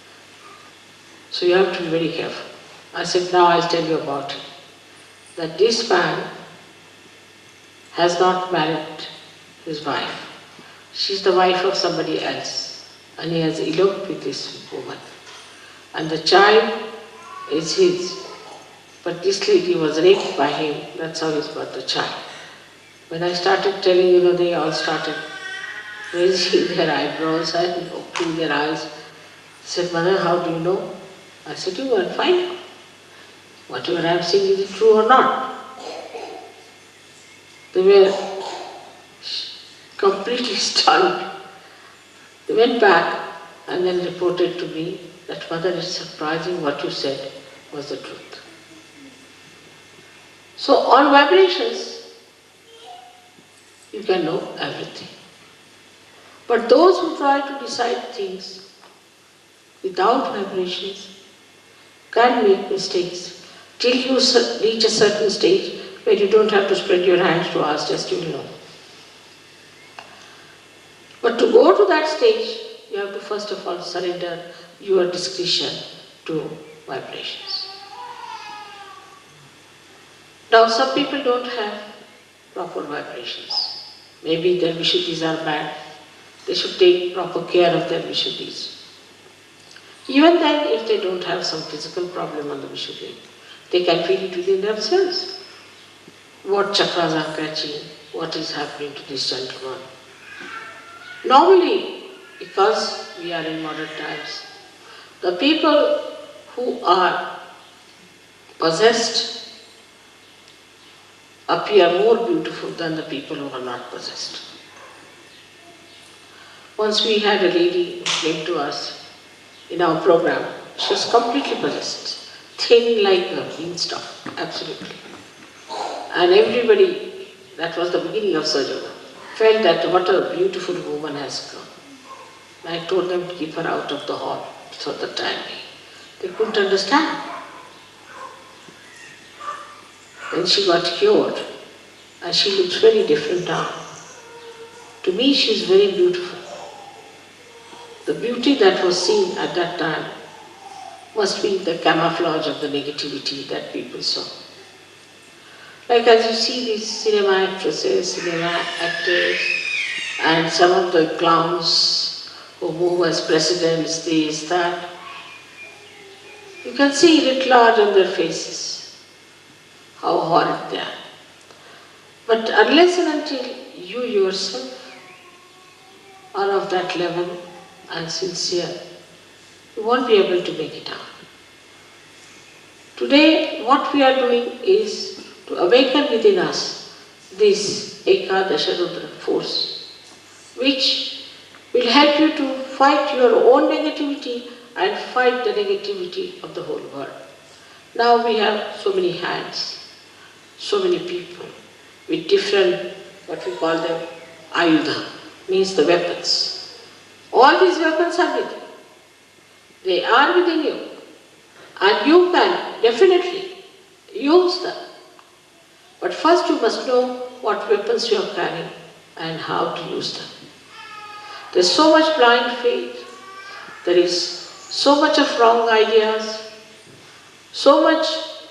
So you have to be very careful. I said, now I'll tell you about him. That this man has not married his wife. She's the wife of somebody else. And he has eloped with this woman. And the child is his. But this lady was raped by him. That's how he's got the child. When I started telling, they all started raising their eyebrows and opening their eyes. I said, Mother, how do you know? I said, you go and find out. Whatever I'm saying, is it true or not? They were completely stunned. They went back and then reported to me that, Mother, it's surprising what you said was the truth. So on vibrations, you can know everything. But those who try to decide things without vibrations can make mistakes till you reach a certain stage where you don't have to spread your hands to ask, just you will know. But to go to that stage, you have to first of all surrender your discretion to vibrations. Now some people don't have proper vibrations. Maybe their Vishuddhis are bad. They should take proper care of their Vishuddhis. Even then, if they don't have some physical problem on the Vishuddhi, they can feel it within themselves. What chakras are catching, what is happening to this gentleman. Normally, because we are in modern times, the people who are possessed appear more beautiful than the people who are not possessed. Once we had a lady who came to us in our program. She was completely possessed, thin like a beanstalk, absolutely. And everybody, that was the beginning of Sajjana, felt that what a beautiful woman has come. I told them to keep her out of the hall for the time being. They couldn't understand. Then she got cured and she looks very different now. To me, she is very beautiful. The beauty that was seen at that time must be the camouflage of the negativity that people saw. Like as you see these cinema actresses, cinema actors, and some of the clowns who move as presidents, this, that, you can see writ large on their faces how horrid they are. But unless and until you yourself are of that level and sincere, you won't be able to make it out. Today, what we are doing is to awaken within us this Ekadasha Rudra force, which will help you to fight your own negativity and fight the negativity of the whole world. Now we have so many hands, so many people with different, what we call them, ayudha, means the weapons. All these weapons are within. They are within you. And you can definitely use them. But first you must know what weapons you are carrying and how to use them. There is so much blind faith. There is so much of wrong ideas. So much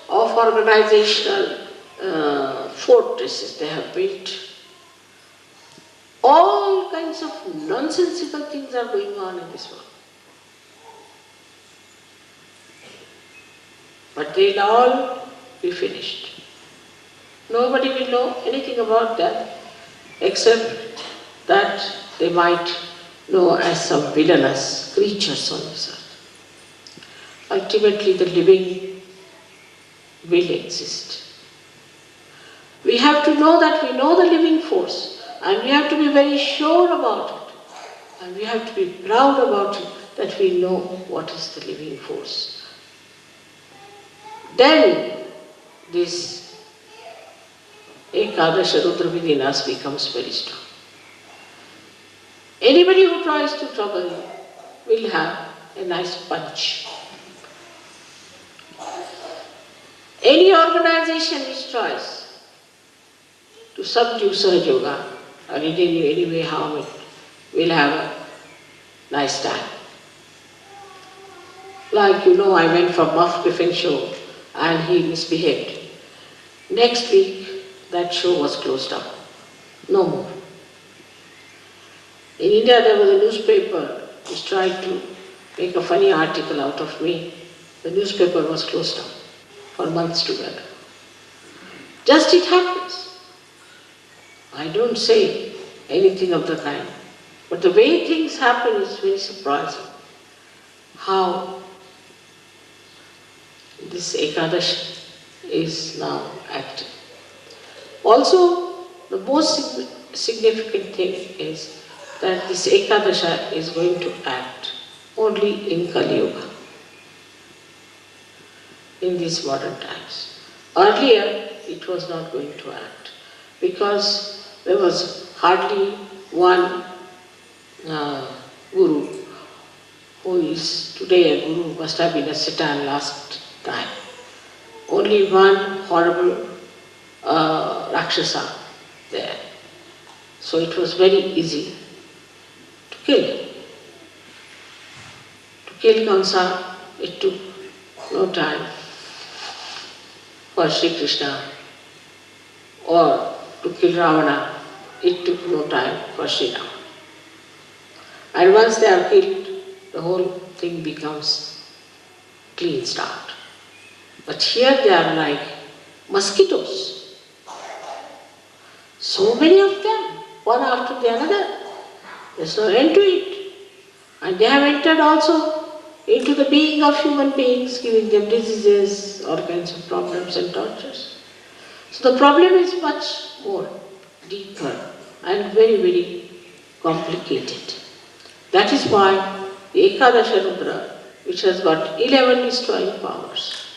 of organizational fortresses they have built. All kinds of nonsensical things are going on in this world. But they'll all be finished. Nobody will know anything about them except that they might know as some villainous creatures on this earth. Ultimately, the living will exist. We have to know that we know the living force, and we have to be very sure about it. And we have to be proud about it, that we know what is the living force. Then this Ekadasha Rudra within us becomes very strong. Anybody who tries to trouble you will have a nice punch. any organization which tries to subdue Sahaja Yoga or in any way harm it will have a nice time. Like I went for Buff Griffin show and he misbehaved. Next week that show was closed up. No more. In India there was a newspaper which tried to make a funny article out of me. The newspaper was closed down for months together. Just it happens. I don't say anything of the kind. But the way things happen is very surprising. How this Ekadashi is now acting. Also, the most significant thing is that this Ekadasha is going to act only in Kali Yuga, in these modern times. Earlier, it was not going to act because there was hardly one guru who is today a guru, must have been a Satan last time. Only one horrible Rakshasa there. So it was very easy to kill him. To kill Kamsa, it took no time for Sri Krishna, or to kill Ravana, it took no time for Sri Rama. And once they are killed, the whole thing becomes clean start. But here they are like mosquitoes. So many of them, one after the other. There's no end to it. And they have entered also into the being of human beings, giving them diseases, all kinds of problems and tortures. So the problem is much more deeper and very, very complicated. That is why the Ekadasha Rudra, which has got 11 destroying powers,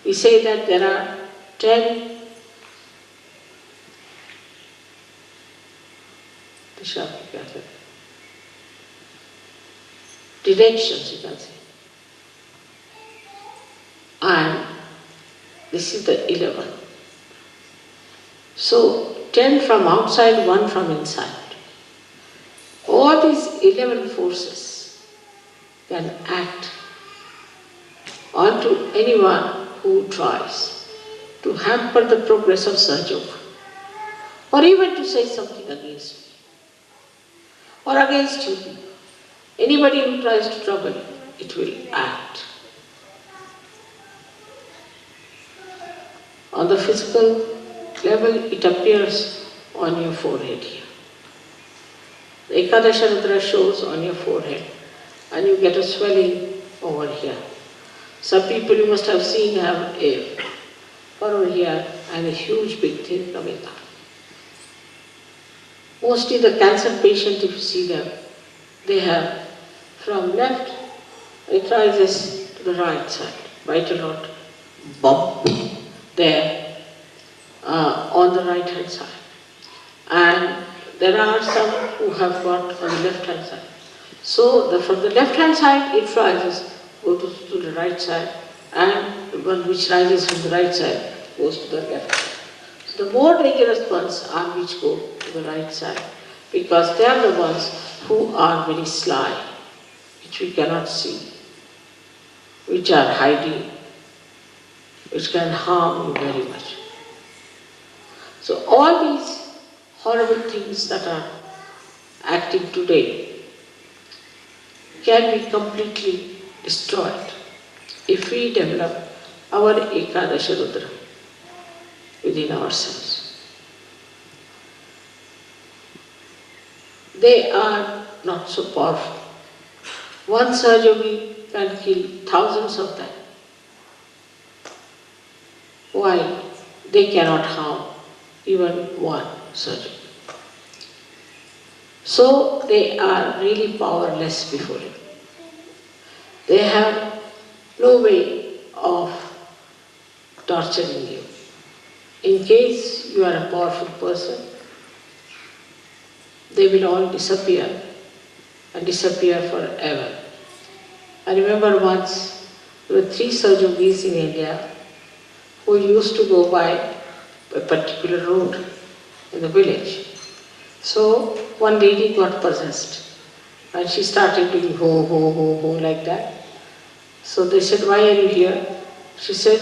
we say that there are 10 directions, you can say. And this is the 11. So 10 from outside, 1 from inside. All these 11 forces can act onto anyone who tries to hamper the progress of Sahaja Yoga, or even to say something against me, or against you. Anybody who tries to trouble you, it will act. On the physical level, it appears on your forehead here. The Ekadasha Rudra shows on your forehead, and you get a swelling over here. Some people you must have seen have a furrow here and a huge big thing coming up. Mostly the cancer patient, if you see them, they have from left, it rises to the right side, quite a lot, bump there on the right hand side. And there are some who have got on the left hand side. So from the left hand side it rises, goes to the right side, and the one which rises from the right side goes to the left side. So the more dangerous ones are which go to the right side, because they are the ones who are very sly, which we cannot see, which are hiding, which can harm you very much. So all these horrible things that are acting today can be completely destroyed if we develop our Ekadasha Rudra within ourselves. They are not so powerful. One surgery can kill thousands of them, while they cannot harm even one surgery. So they are really powerless before him. They have no way of torturing you. In case you are a powerful person, they will all disappear and disappear forever. I remember once There were 3 Sarjogis in India who used to go by a particular road in the village. So one lady got possessed and she started doing ho, ho, ho, ho like that. So they said, why are you here? She said,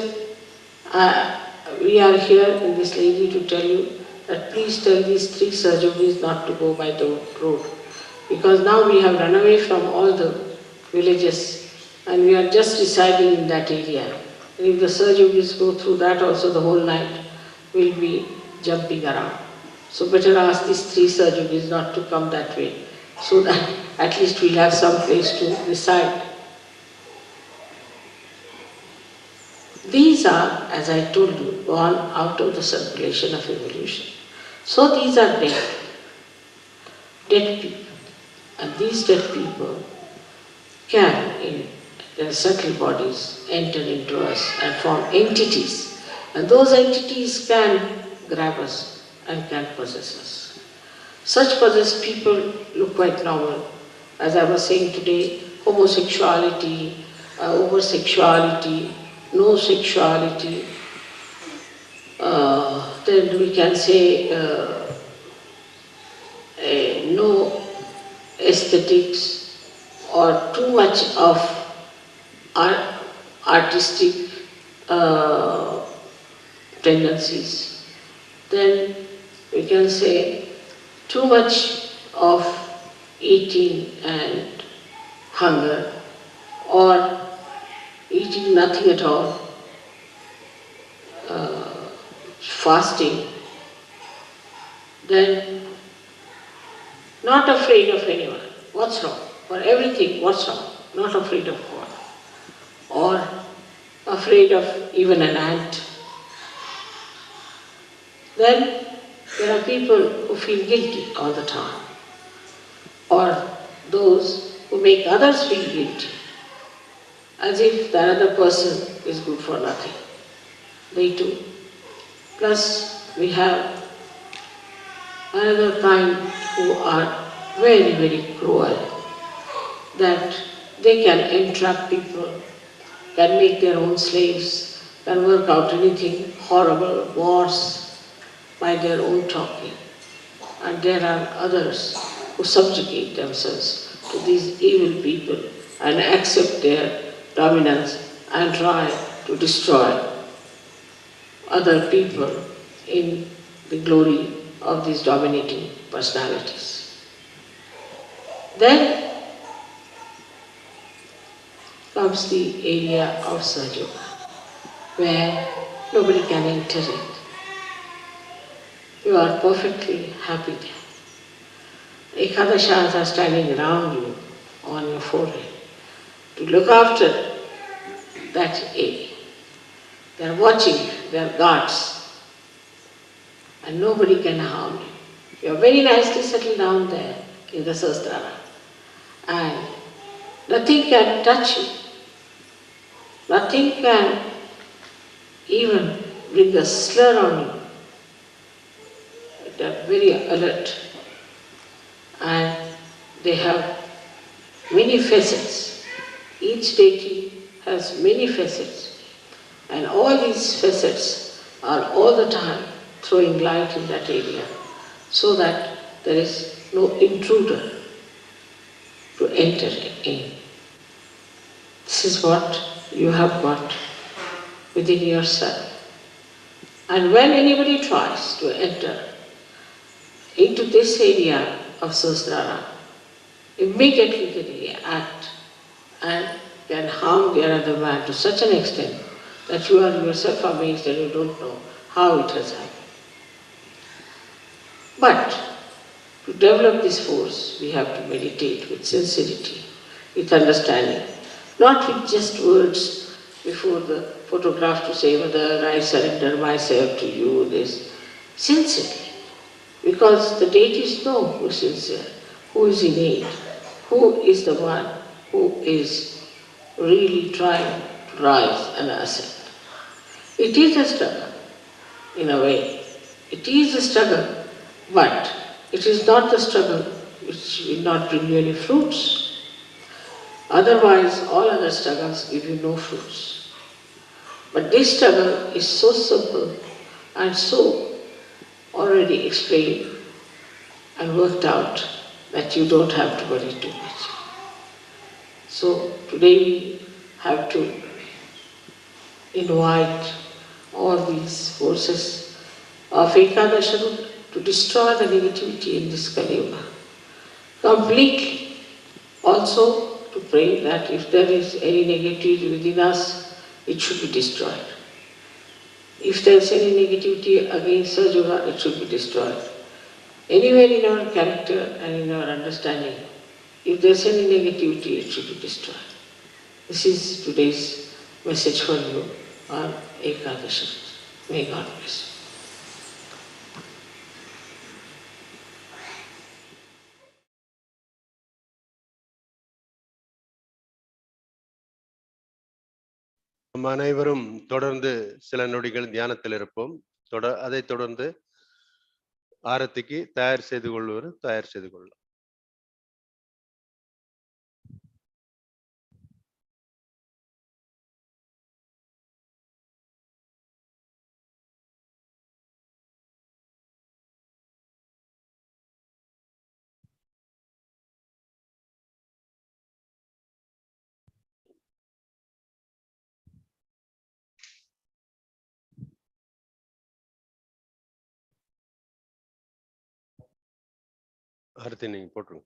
we are here in this lady to tell you that please tell these 3 Sarjogis not to go by the road. Because now we have run away from all the villages and we are just residing in that area. And if the Sarjogis go through that also the whole night, we'll be jumping around. So better ask these 3 Sarjogis not to come that way, so that at least we'll have some place to reside. These are, as I told you, gone out of the circulation of evolution. So these are dead people. And these dead people can, in their subtle bodies, enter into us and form entities. And those entities can grab us and can possess us. Such possessed people look quite normal. As I was saying today, homosexuality, over-sexuality, no sexuality, then we can say no aesthetics or too much of artistic tendencies. Then we can say too much of eating and hunger, or eating nothing at all, fasting, then not afraid of anyone. What's wrong? For everything, what's wrong? Not afraid of God. Or afraid of even an ant. Then there are people who feel guilty all the time. Or those who make others feel guilty, as if the other person is good for nothing. They too. Plus we have another kind who are very, very cruel, that they can entrap people, can make their own slaves, can work out anything horrible, wars, by their own talking. And there are others who subjugate themselves to these evil people and accept their dominance and try to destroy other people in the glory of these dominating personalities. Then comes the area of Sahaja, where nobody can enter it. You are perfectly happy there. Ekadashas are standing around you on your forehead to look after that area. They are watching, they are guards, and nobody can harm you. You are very nicely settled down there in the Sahasrara, and nothing can touch you. Nothing can even bring a slur on you. They are very alert, and they have many facets. Each deity has many facets, and all these facets are all the time throwing light in that area, so that there is no intruder to enter in. This is what you have got within yourself. And when anybody tries to enter into this area of Sahasrara, immediately they act and can harm the other man to such an extent that you are yourself amazed and you don't know how it has happened. But to develop this force, we have to meditate with sincerity, with understanding, not with just words before the photograph to say, whether I surrender myself to you, this. Sincerely. Because the deities know who is sincere, who is innate, who is the one who is really trying to rise and ascend. It is a struggle, in a way. It is a struggle, but it is not the struggle which will not bring you any fruits. Otherwise, all other struggles give you no fruits. But this struggle is so simple and so already explained and worked out that you don't have to worry too much. So today we have to invite all these forces of Ekadasha to destroy the negativity in this Kali Yuga. Completely. Also to pray that if there is any negativity within us, it should be destroyed. If there is any negativity against Sajuga, it should be destroyed. Anywhere in our character and in our understanding, if there is any negativity, it should be destroyed. This is today's message for you on Ekadashi. May God bless you. நம் அனைவரும் தொடர்ந்து சில நொடிகள் தியானத்தில் இருப்போம். அதைத் தொடர்ந்து ஆரத்திக்கு தயார் செய்து கொள்ளலாம். ஆரத்தி நீங்க போட்டுருங்க.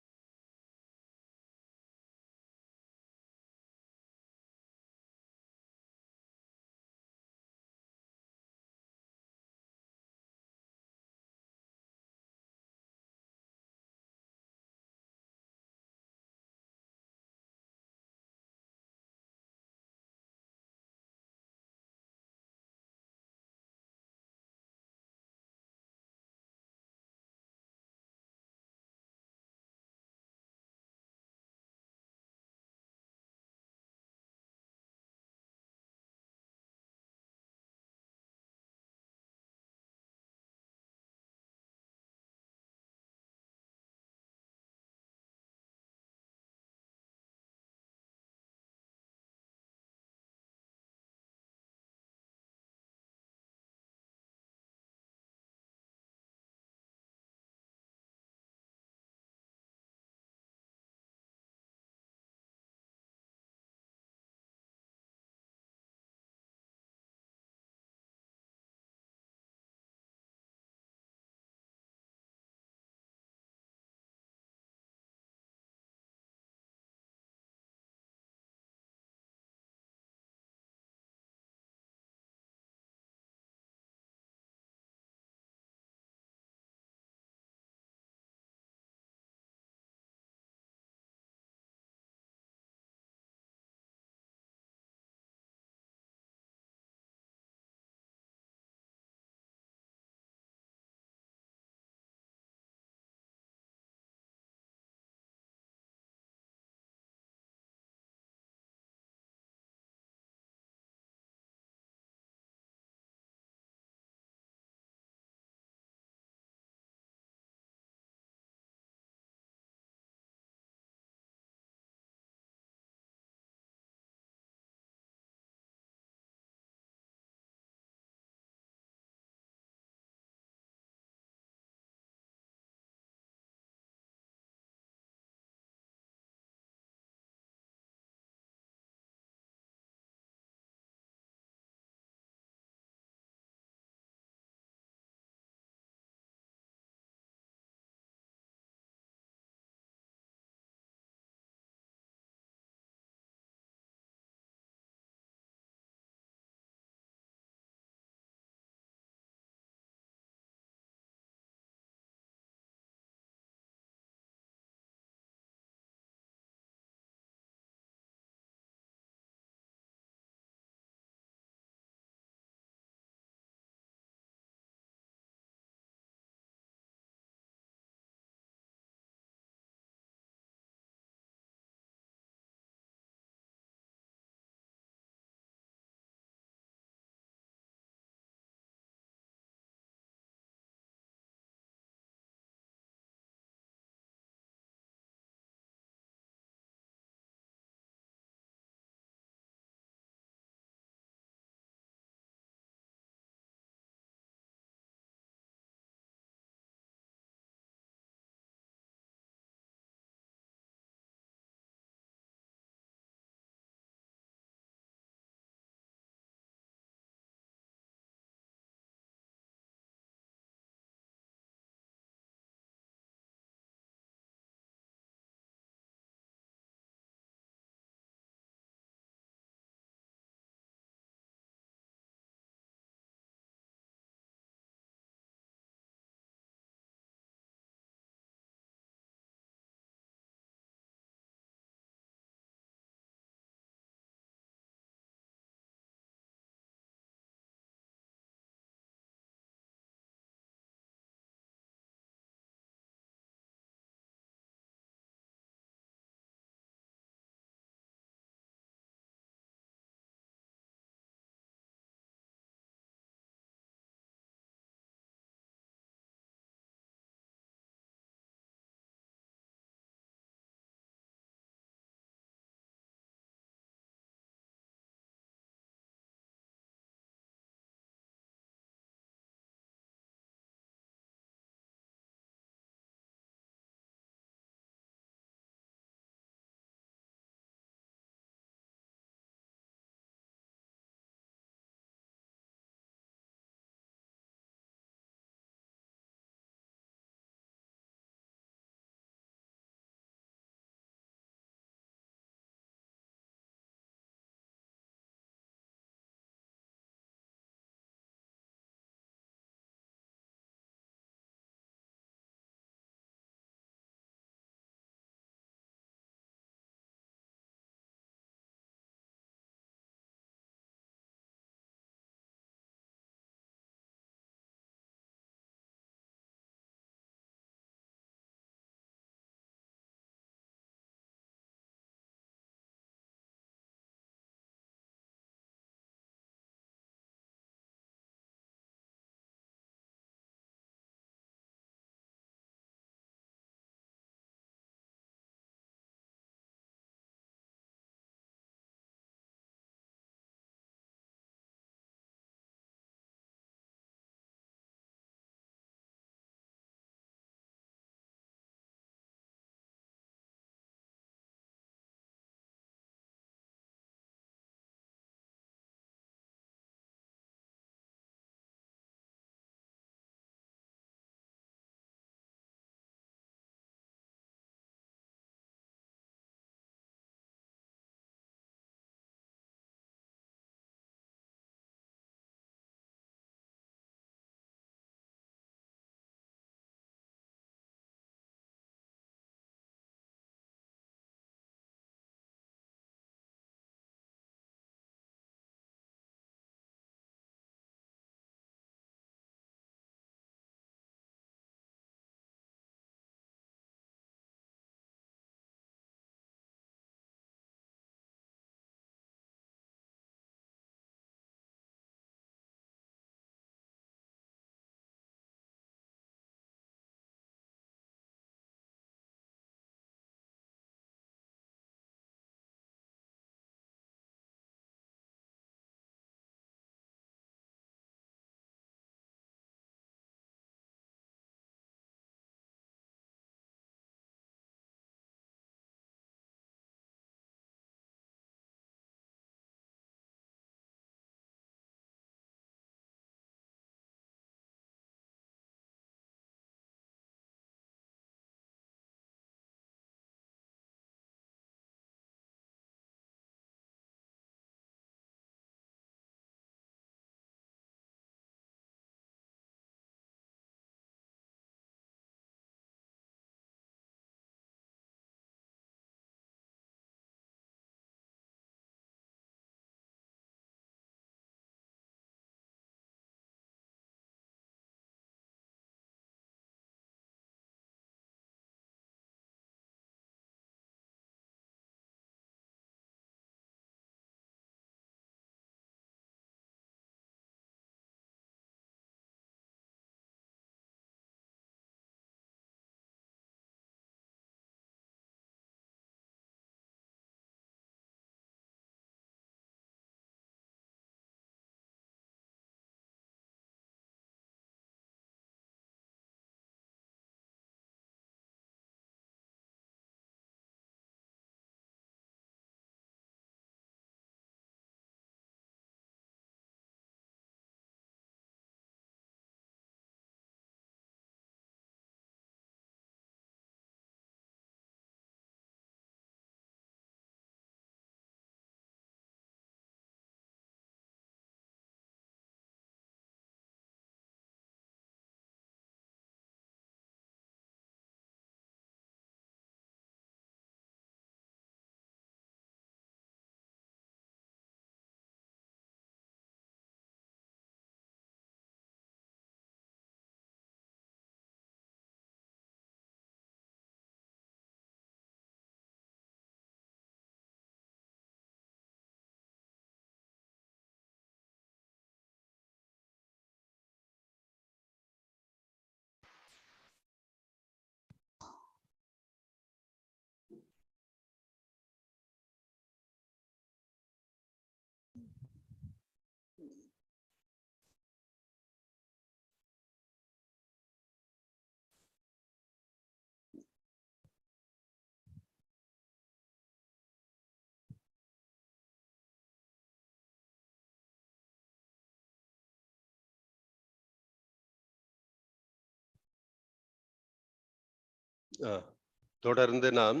தொடர்ந்து நாம்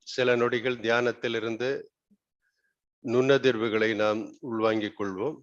சில நொடிகள் தியானத்திலிருந்து நுண்ணதிர்வுகளை நாம் உள்வாங்கிக் கொள்வோம்.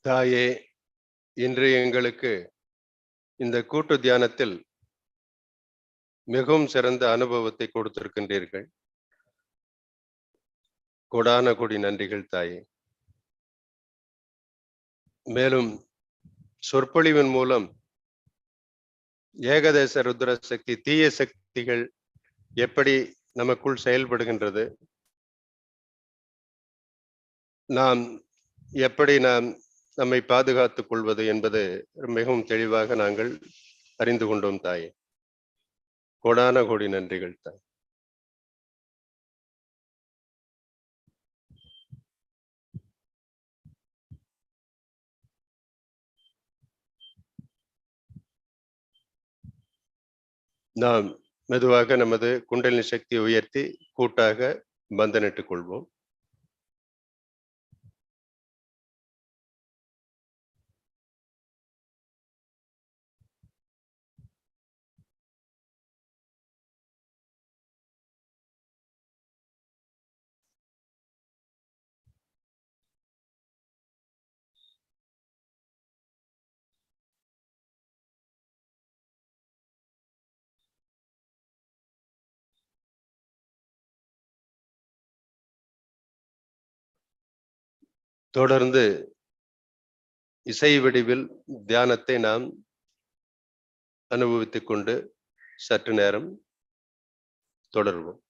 தாயே, இன்று எங்களுக்கு இந்த கூட்டு தியானத்தில் மிகவும் சிறந்த அனுபவத்தை கொடுத்திருக்கின்றீர்கள். கோடான கோடி நன்றிகள் தாயே. மேலும் சொற்பொழிவின் மூலம் ஏகதேச ருத்ர சக்தி, தீய சக்திகள் எப்படி நமக்குள் செயல்படுகின்றது, நாம் எப்படி நம்மை பாதுகாத்துக் கொள்வது என்பது மிகவும் தெளிவாக நாங்கள் அறிந்து கொண்டோம் தாயே. கோடான கோடி நன்றிகள் தாய். நாம் மெதுவாக நமது குண்டலினி சக்தியை உயர்த்தி கூட்டாக பந்தனிட்டுக் கொள்வோம். தொடர்ந்து இசை வடிவில் தியானத்தை நாம் அனுபவித்துக் கொண்டு சற்று நேரம் தொடர்வோம்.